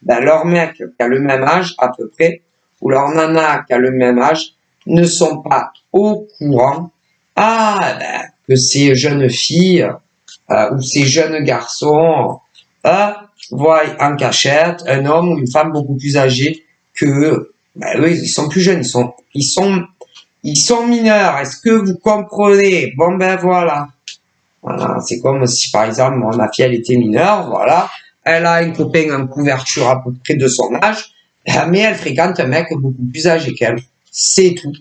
Ben, leur mec qui a le même âge, à peu près, ou leur nana qui a le même âge, ne sont pas au courant, que ces jeunes filles, ou ces jeunes garçons, voient en cachette un homme ou une femme beaucoup plus âgée que ben, eux, ils sont plus jeunes, ils sont mineurs. Est-ce que vous comprenez? Bon ben voilà. Voilà, c'est comme si par exemple ma fille elle était mineure, voilà, elle a un copain en couverture à peu près de son âge, mais elle fréquente un mec beaucoup plus âgé qu'elle. C'est tout.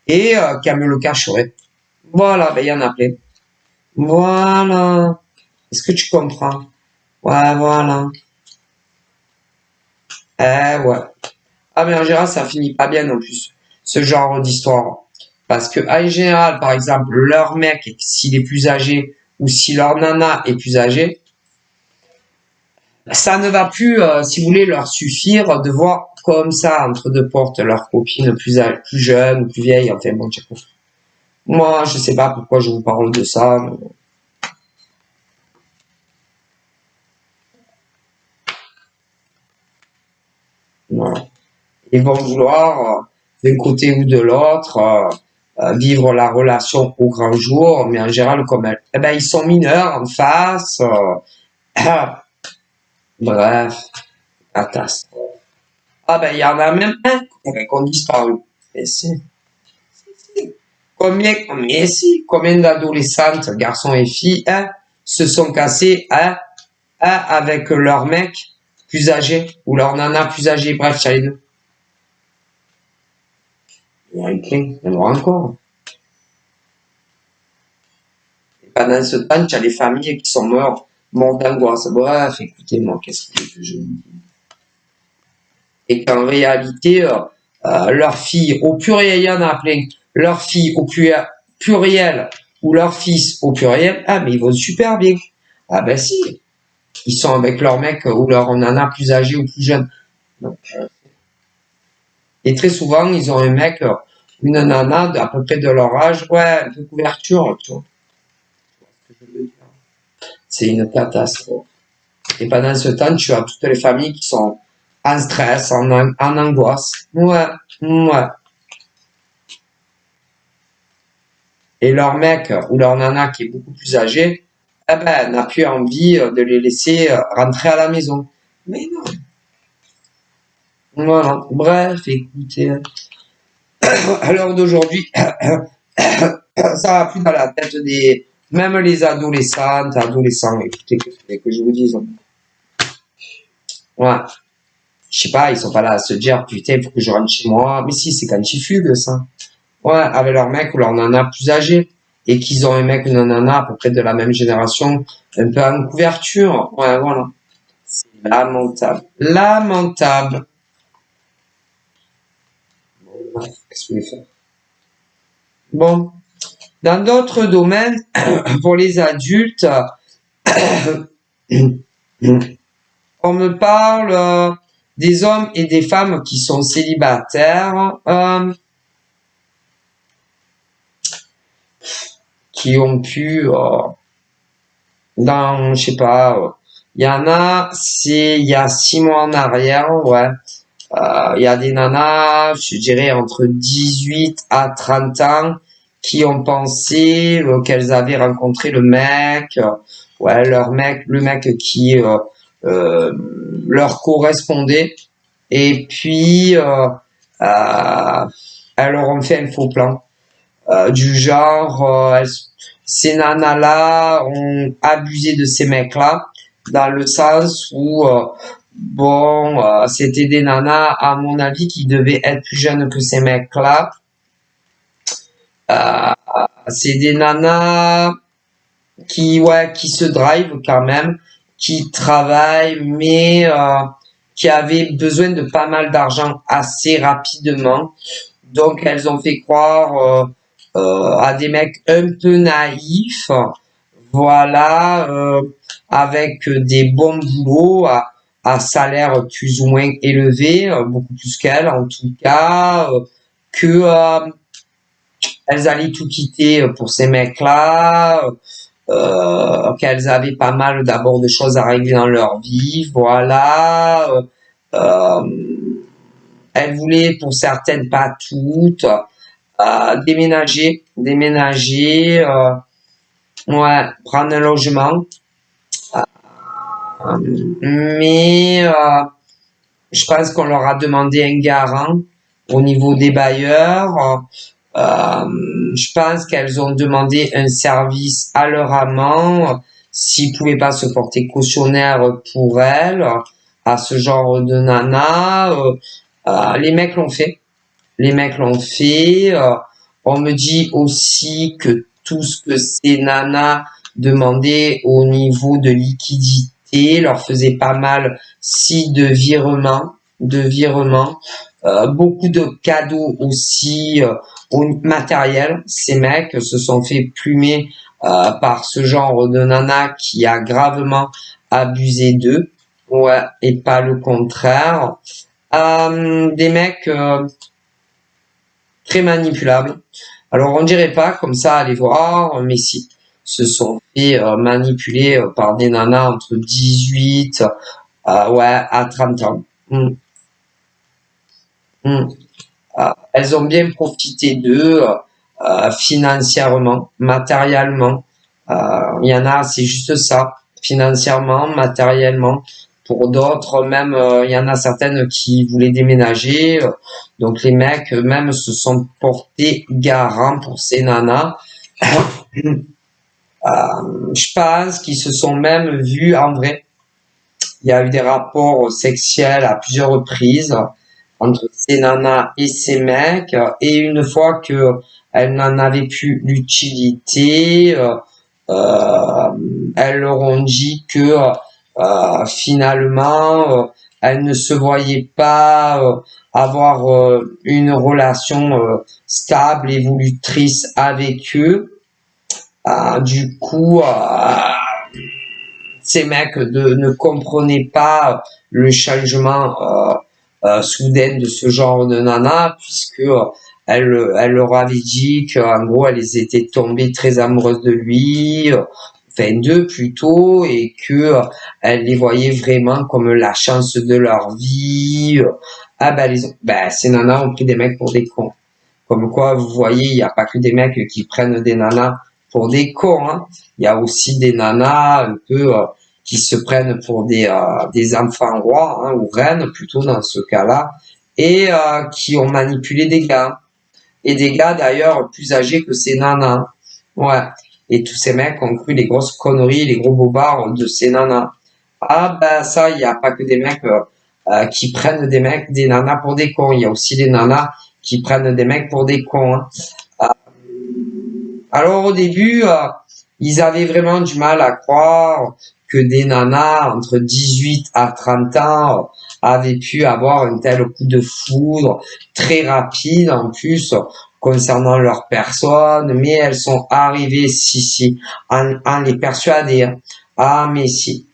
Et qu'elle me le cacherait. Voilà, ben il y en a plein. Voilà. Est-ce que tu comprends? Ouais, voilà. Ouais. Ah, mais en général, ça finit pas bien non plus, ce genre d'histoire. Parce que, en général, par exemple, leur mec, s'il est plus âgé, ou si leur nana est plus âgée, ça ne va plus, si vous voulez, leur suffire de voir comme ça, entre deux portes, leur copine plus jeune, plus vieille, enfin bon, j'ai compris. Moi, je sais pas pourquoi je vous parle de ça. Voilà. Ils vont vouloir, d'un côté ou de l'autre, vivre la relation au grand jour, mais en général, comme elles, eh ben, ils sont mineurs en face. Bref, catastrophe. Ah ben, il y en a même un qui ont disparu. Mais si, mais si, combien d'adolescentes, garçons et filles, hein, se sont cassés, hein, avec leur mec plus âgé, ou leur nana plus âgée, bref, il y a les deux. Il y en a plein, il y en aura encore. Et pendant ce temps, tu as les familles qui sont morts d'angoisse. Bref, écoutez-moi, qu'est-ce que je vous dis? Et qu'en réalité, leur fille, au pluriel, il y en a plein, leur fille au pluriel, ou leur fils au pluriel, ah, mais ils vont super bien. Ah ben si, ils sont avec leur mec ou leur nana plus âgé ou plus jeune. Donc, et très souvent, ils ont un mec, une nana à peu près de leur âge, ouais, un peu couverture, tu vois. C'est une catastrophe. Et pendant ce temps, tu as toutes les familles qui sont en stress, en angoisse. Ouais, ouais. Et leur mec ou leur nana qui est beaucoup plus âgé, eh ben, n'a plus envie de les laisser rentrer à la maison. Mais non. Voilà. Bref, écoutez, à l'heure d'aujourd'hui, ça va plus dans la tête des, même les adolescentes, adolescents, écoutez, que je vous dise. Ouais. Je sais pas, ils sont pas là à se dire, putain, il faut que je rentre chez moi. Mais si, c'est quand ils fuguent, ça. Ouais, avec leur mec ou leur nana plus âgé. Et qu'ils ont un mec ou une nana à peu près de la même génération, un peu en couverture. Ouais, voilà. C'est lamentable. Lamentable. Bon, qu'est-ce que je vais faire? Bon. Dans d'autres domaines, pour les adultes, on me parle des hommes et des femmes qui sont célibataires, qui ont pu, je sais pas, il y en a, il y a 6 mois en arrière, ouais, il y a des nanas, je dirais entre 18 à 30 ans, qui ont pensé qu'elles avaient rencontré le mec, ouais, le mec qui leur correspondait, et puis elles leur ont fait un faux plan, du genre, ces nanas-là ont abusé de ces mecs-là, dans le sens où bon, c'était des nanas, à mon avis, qui devaient être plus jeunes que ces mecs-là. Euh, c'est des nanas ouais, qui se drive quand même, qui travaillent, mais qui avaient besoin de pas mal d'argent assez rapidement. Donc, elles ont fait croire à des mecs un peu naïfs, voilà, avec des bons boulots à salaire plus ou moins élevé, beaucoup plus qu'elles en tout cas, que elles allaient tout quitter pour ces mecs-là, qu'elles avaient pas mal d'abord de choses à régler dans leur vie, voilà. Euh, elles voulaient pour certaines, pas toutes, déménager, ouais, prendre un logement. Mais je pense qu'on leur a demandé un garant au niveau des bailleurs. Je pense qu'elles ont demandé un service à leur amant s'ils pouvaient pas se porter cautionnaire pour elles, à ce genre de nana. Les mecs l'ont fait. Les mecs l'ont fait. On me dit aussi que tout ce que ces nanas demandaient au niveau de liquidité leur faisait pas mal si de virements, beaucoup de cadeaux aussi au matériel. Ces mecs se sont fait plumer par ce genre de nana qui a gravement abusé d'eux, ouais, et pas le contraire. Des mecs très manipulables. Alors on dirait pas comme ça, allez voir, mais si, se sont fait manipuler par des nanas entre 18 ouais, à 30 ans. Elles ont bien profité d'eux financièrement, matériellement. Il y en a, c'est juste ça, financièrement, matériellement. Pour d'autres, même, il y en a certaines qui voulaient déménager. Donc les mecs, même, se sont portés garants pour ces nanas. Je pense qu'ils se sont même vus en vrai. Il y a eu des rapports sexuels à plusieurs reprises entre ces nanas et ces mecs. Et une fois que elles n'en avaient plus l'utilité, elles leur ont dit que finalement, elles ne se voyaient pas avoir une relation stable, évolutrice avec eux. Du coup, ces mecs ne comprenaient pas le changement soudain de ce genre de nana, puisque elle leur avait dit qu'en gros, elles étaient tombées très amoureuses de lui, enfin d'eux plutôt, et que elles les voyaient vraiment comme la chance de leur vie. Ces nanas ont pris des mecs pour des cons. Comme quoi, vous voyez, il n'y a pas que des mecs qui prennent des nanas pour des cons. Hein. Il y a aussi des nanas un peu qui se prennent pour des enfants rois, hein, ou reines plutôt dans ce cas-là, et qui ont manipulé des gars. Et des gars d'ailleurs plus âgés que ces nanas. Ouais. Et tous ces mecs ont cru les grosses conneries, les gros bobards de ces nanas. Ah ben ça, il n'y a pas que des mecs qui prennent des nanas pour des cons. Il y a aussi des nanas qui prennent des mecs pour des cons. Hein. Alors au début, ils avaient vraiment du mal à croire que des nanas entre 18 à 30 ans avaient pu avoir un tel coup de foudre très rapide en plus concernant leur personne, mais elles sont arrivées en les persuader. Hein. Ah mais si,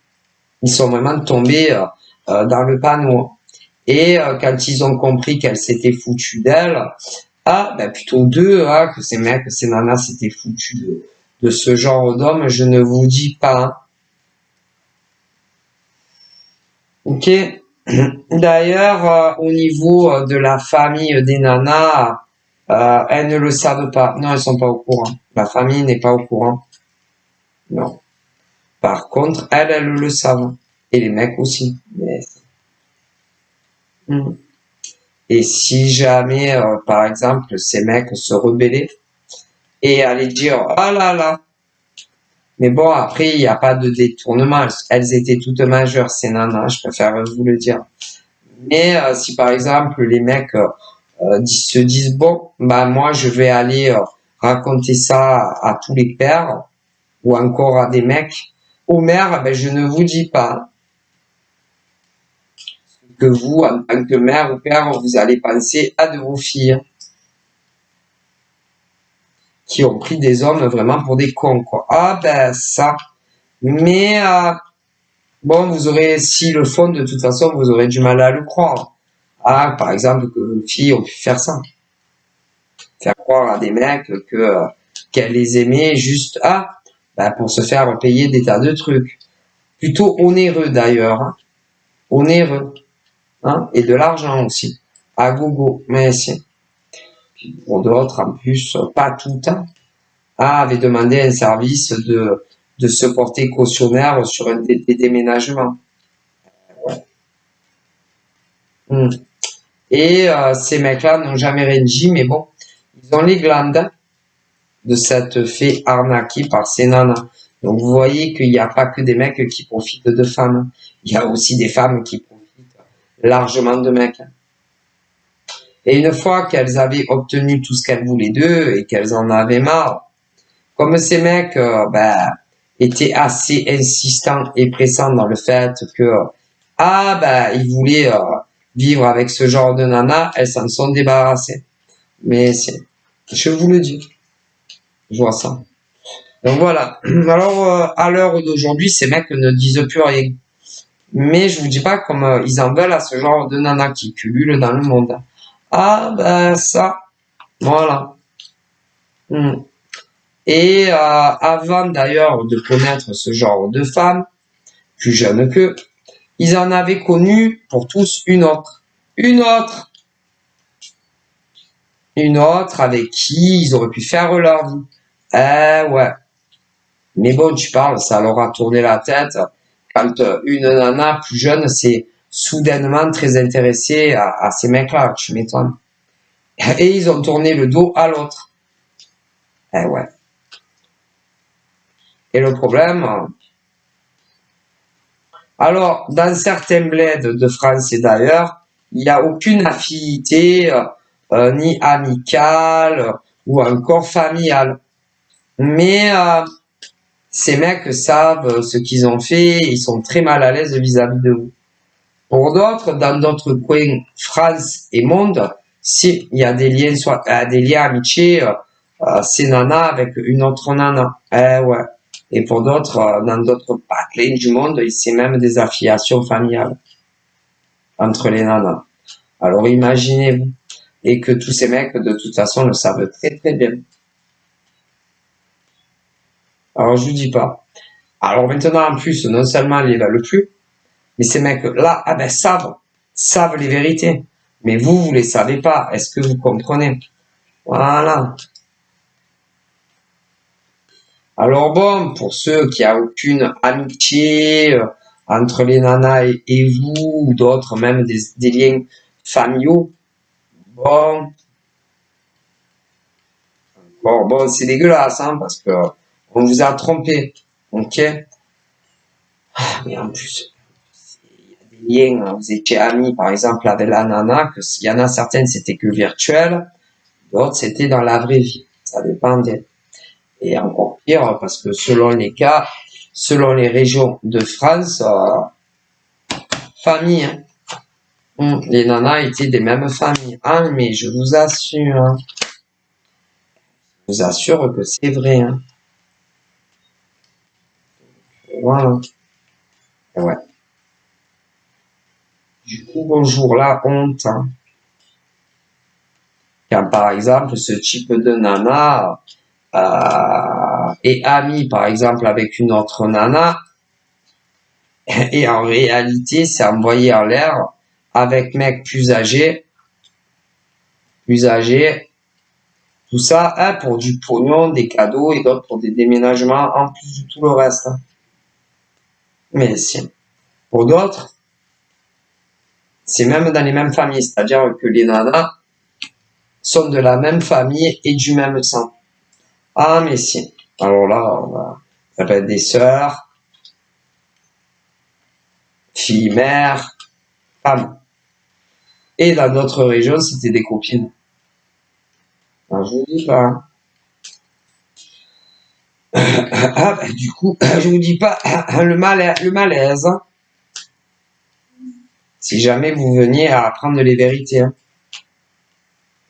ils sont vraiment tombés dans le panneau. Et quand ils ont compris qu'elles s'étaient foutues d'elles, plutôt d'eux, hein, que ces mecs, ces nanas s'étaient foutus de ce genre d'homme, je ne vous dis pas. Hein. Ok. D'ailleurs, au niveau de la famille des nanas, elles ne le savent pas. Non, elles sont pas au courant. La famille n'est pas au courant. Non. Par contre, elles le savent. Et les mecs aussi. Mais... Et si jamais, par exemple, ces mecs se rebellaient et allaient dire « Oh là là !» Mais bon, après, il n'y a pas de détournement. Elles étaient toutes majeures, ces nanas, je préfère vous le dire. Mais si par exemple, les mecs se disent « Bon, moi, je vais aller raconter ça à tous les pères ou encore à des mecs. Aux mères, je ne vous dis pas que vous, en tant que mère ou père, vous allez penser à de vos filles qui ont pris des hommes vraiment pour des cons, quoi. Ah ça. Mais bon, vous aurez, si le font, de toute façon, vous aurez du mal à le croire. Ah, par exemple, que vos filles ont pu faire ça. Faire croire à des mecs qu'elles les aimaient juste pour se faire payer des tas de trucs. Plutôt onéreux d'ailleurs. Hein. Onéreux. Hein. Et de l'argent aussi. À gogo. Mais si. Pour d'autres, en plus, pas tout le temps. Avait demandé un service de se porter cautionnaire sur des déménagements. Ouais. Et ces mecs-là n'ont jamais rien dit, mais bon, ils ont les glandes de cette fait arnaquer par ces nanas. Donc vous voyez qu'il n'y a pas que des mecs qui profitent de femmes. Il y a aussi des femmes qui profitent largement de mecs. Et une fois qu'elles avaient obtenu tout ce qu'elles voulaient d'eux et qu'elles en avaient marre, comme ces mecs étaient assez insistants et pressants dans le fait que ils voulaient vivre avec ce genre de nana, elles s'en sont débarrassées. Mais je vous le dis, je vois ça. Donc voilà. Alors à l'heure d'aujourd'hui, ces mecs ne disent plus rien. Mais je vous dis pas comme ils en veulent à ce genre de nana qui culule dans le monde. Ça, voilà. Et avant d'ailleurs de connaître ce genre de femme, plus jeune qu'eux, ils en avaient connu pour tous une autre. Une autre une autre avec qui ils auraient pu faire leur vie. Ouais. Mais bon, tu parles, ça leur a tourné la tête quand une nana plus jeune s'est soudainement très intéressée à ces mecs-là, tu m'étonnes. Et ils ont tourné le dos à l'autre. Ouais. Et le problème, alors, dans certains bleds de France et d'ailleurs, il n'y a aucune affinité, ni amicale, ou encore familiale. Mais ces mecs savent ce qu'ils ont fait, ils sont très mal à l'aise vis-à-vis de vous. Pour d'autres, dans d'autres coins, France et monde, s'il y a des liens, soit des liens amitiés, c'est nana avec une autre nana. Ouais. Et pour d'autres, dans d'autres patelins du monde, c'est même des affiliations familiales entre les nanas. Alors imaginez-vous. Et que tous ces mecs, de toute façon, le savent très très bien. Alors je vous dis pas. Alors maintenant, en plus, non seulement ils les veulent plus, mais ces mecs-là, savent les vérités. Mais vous les savez pas. Est-ce que vous comprenez? Voilà. Alors bon, pour ceux qui n'ont aucune amitié entre les nanas et vous, ou d'autres, même des liens familiaux, bon, c'est dégueulasse, hein, parce que on vous a trompé, ok? Mais en plus, il y a des liens, vous étiez amis, par exemple, avec la nana, il y en a certaines, c'était que virtuel, d'autres, c'était dans la vraie vie. Ça dépendait. Et encore pire, parce que selon les cas, selon les régions de France, famille, hein. Les nanas étaient des mêmes familles. Ah, mais je vous assure, hein, je vous assure que c'est vrai. Hein. Voilà. Et ouais. Du coup, bonjour la honte. Hein. Quand par exemple, ce type de nana est ami, par exemple, avec une autre nana, et en réalité, c'est envoyé en l'air avec mec plus âgé, tout ça hein, pour du pognon, des cadeaux et d'autres pour des déménagements en plus de tout le reste. Hein. Mais si. Pour d'autres, c'est même dans les mêmes familles, c'est-à-dire que les nanas sont de la même famille et du même sang. Ah mais si. Alors là, ça peut être des sœurs, filles, mères, femmes. Et dans d'autres régions, c'était des copines. Alors, je vous dis pas. Du coup, je vous dis pas le malaise. Hein. Si jamais vous veniez à apprendre les vérités hein,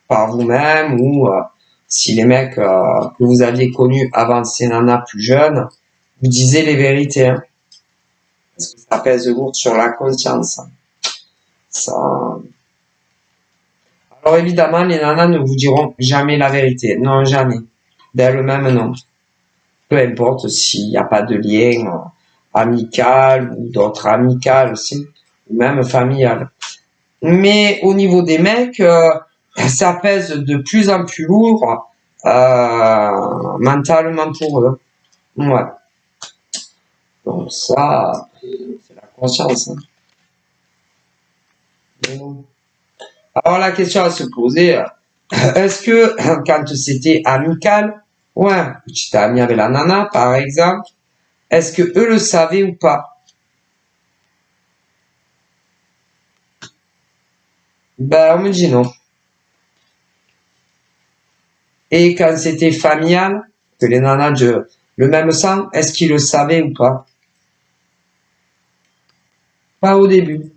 par vous-même ou si les mecs que vous aviez connus avant ces nanas plus jeunes vous disaient les vérités. Hein. Parce que ça pèse lourd sur la conscience. Ça... Alors évidemment, les nanas ne vous diront jamais la vérité. Non, jamais. D'elles-mêmes, non. Peu importe s'il n'y a pas de lien amical ou d'autres amicales aussi, ou même familial. Mais au niveau des mecs, ça pèse de plus en plus lourd mentalement pour eux. Ouais. Donc ça, c'est la conscience. Hein. Alors la question à se poser, est-ce que quand c'était amical, ouais, tu t'es ami avec la nana par exemple, est-ce que eux le savaient ou pas? Ben on me dit non. Et quand c'était familial, que les nanas de le même sang, est-ce qu'ils le savaient ou pas? Pas au début.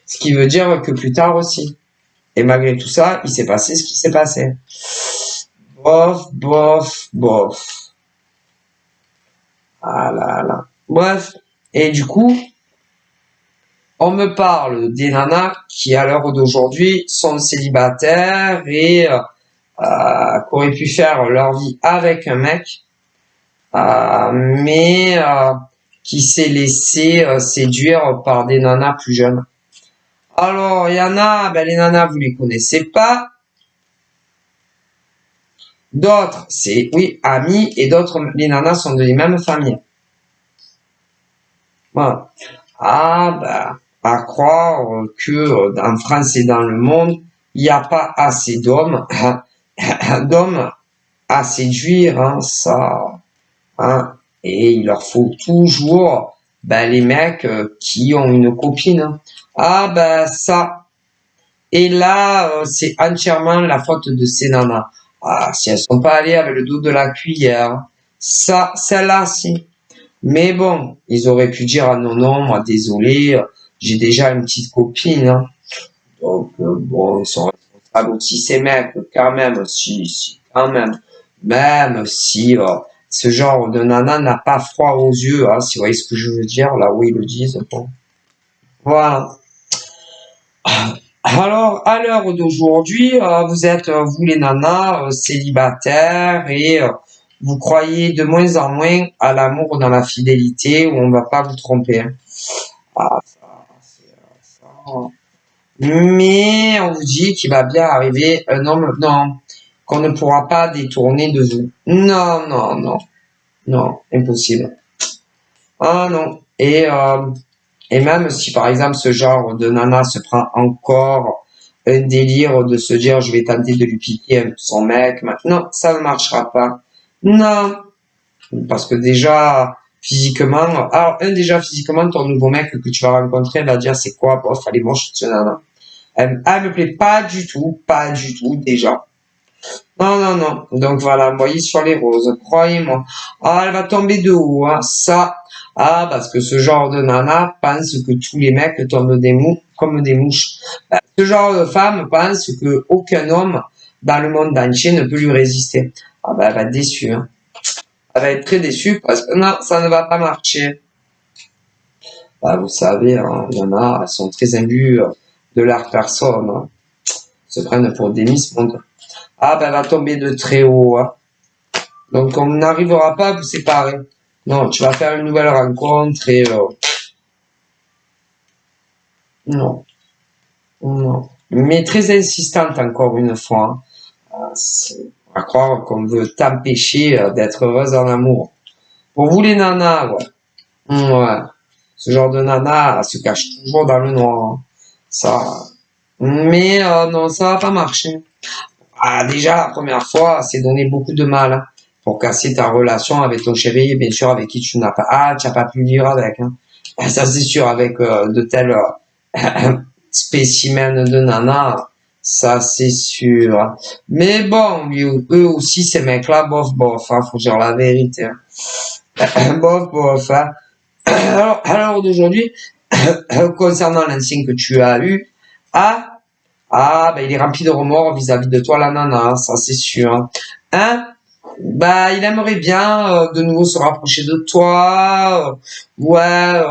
Ce qui veut dire que plus tard aussi. Et malgré tout ça, il s'est passé ce qui s'est passé. Bof, bof, bof. Ah là là. Bref. Et du coup, on me parle des nanas qui, à l'heure d'aujourd'hui, sont célibataires et qui auraient pu faire leur vie avec un mec, mais qui s'est laissé séduire par des nanas plus jeunes. Alors, il y en a, ben, les nanas, vous les connaissez pas. D'autres, c'est, oui, amis, et d'autres, les nanas sont de les mêmes familles. Voilà. Ah, ben, à croire que en France et dans le monde, il n'y a pas assez d'hommes, d'hommes à séduire, hein, ça, hein. Et il leur faut toujours, ben, les mecs qui ont une copine, hein. Ah, ben, ça. Et là, c'est entièrement la faute de ces nanas. Ah, si elles sont pas allées avec le dos de la cuillère, ça, celle-là, si. Mais bon, ils auraient pu dire, ah non, non, moi, désolé, j'ai déjà une petite copine, hein. Donc, bon, ils sont responsables aussi, ces mecs, quand même, si, quand même. Même si ce genre de nana n'a pas froid aux yeux, hein, si vous voyez ce que je veux dire, là où ils le disent. Bon. Voilà. Alors, à l'heure d'aujourd'hui, vous êtes, vous les nanas, célibataires et vous croyez de moins en moins à l'amour dans la fidélité où on va pas vous tromper, hein. Ah, ça. Mais on vous dit qu'il va bien arriver un homme, non, qu'on ne pourra pas détourner de vous. Non, non, non, non, impossible. Ah non. Et même si par exemple ce genre de nana se prend encore un délire de se dire je vais tenter de lui piquer son mec, non, ça ne marchera pas. Non, parce que déjà physiquement, alors déjà physiquement ton nouveau mec que tu vas rencontrer va dire c'est quoi, bof, elle est moche cette nana. Elle me plaît pas du tout déjà. Non, non, non. Donc voilà, voyez sur les roses, croyez-moi. Ah, elle va tomber de haut, hein. Ça, ah, parce que ce genre de nana pense que tous les mecs tombent comme des mouches. Ben, ce genre de femme pense que aucun homme dans le monde entier ne peut lui résister. Ah ben, elle va être déçue, hein. Elle va être très déçue parce que non, ça ne va pas marcher. Ben, vous savez, hein, il y en a, elles sont très imbues de leur personne, hein. Se prennent pour des Miss Monde. Ah, ben, elle va tomber de très haut, hein. Donc, on n'arrivera pas à vous séparer. Non, tu vas faire une nouvelle rencontre et non, non. Mais très insistante encore une fois, hein. C'est à croire qu'on veut t'empêcher d'être heureuse en amour. Pour vous les nanas, ouais. Ouais. Ce genre de nana se cache toujours dans le noir, hein. Ça. Mais non, ça va pas marcher. Ah, déjà, la première fois, c'est donner beaucoup de mal, hein, pour casser ta relation avec ton chéri, bien sûr, avec qui tu n'as pas, tu n'as pas pu vivre avec, hein. Ah, ça, c'est sûr, avec de tels spécimens de nana, ça, c'est sûr. Mais bon, eux aussi, ces mecs-là, bof, bof, hein, faut dire la vérité, hein. Bof, bof, hein. Alors d'aujourd'hui, concernant l'ancien que tu as eu, ah, ben il est rempli de remords vis-à-vis de toi, la nana, ça c'est sûr. Hein? Bah, il aimerait bien de nouveau se rapprocher de toi, ouais,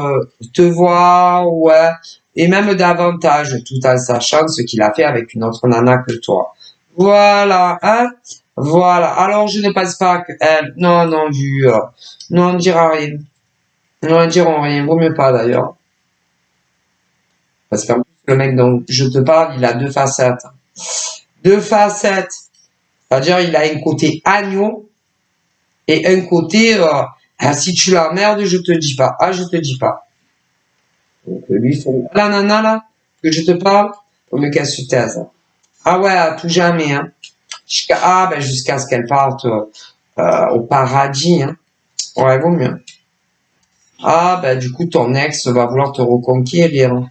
te voir, ouais, et même davantage, tout en sachant ce qu'il a fait avec une autre nana que toi. Voilà, hein? Voilà. Alors, je ne pense pas que elle, non, non, non, on ne dira rien. Non, ils diront rien, vaut mieux pas d'ailleurs. Parce qu'en plus, le mec dont je te parle, il a deux facettes. Deux facettes. C'est-à-dire, il a un côté agneau et un côté, ah, si tu l'emmerdes, je te dis pas. Ah, je te dis pas. Donc, lui, faut... La nana, là, que je te parle, faut mieux qu'elle se taise. Ah ouais, à tout jamais, hein. Jusqu'à ce qu'elle parte au paradis, hein. Ouais, vaut mieux. Ah, ben, du coup, ton ex va vouloir te reconquérir, hein.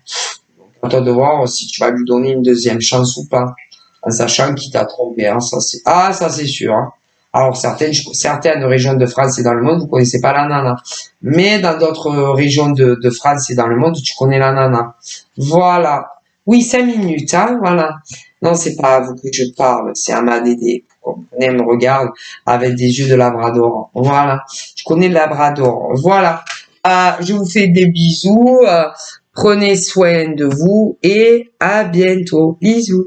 À toi de voir si tu vas lui donner une deuxième chance ou pas, en sachant qu'il t'a trompé, hein, ça c'est sûr, hein. Alors certaines régions de France et dans le monde, vous connaissez pas la nana. Mais dans d'autres régions de France et dans le monde, tu connais la nana. Voilà. Oui, 5 minutes, hein, voilà. Non, c'est pas à vous que je parle, c'est à ma Dédé. Vous comprenez, elle me regarde avec des yeux de labrador. Voilà. Je connais le labrador. Voilà. Je vous fais des bisous. Prenez soin de vous et à bientôt. Bisous.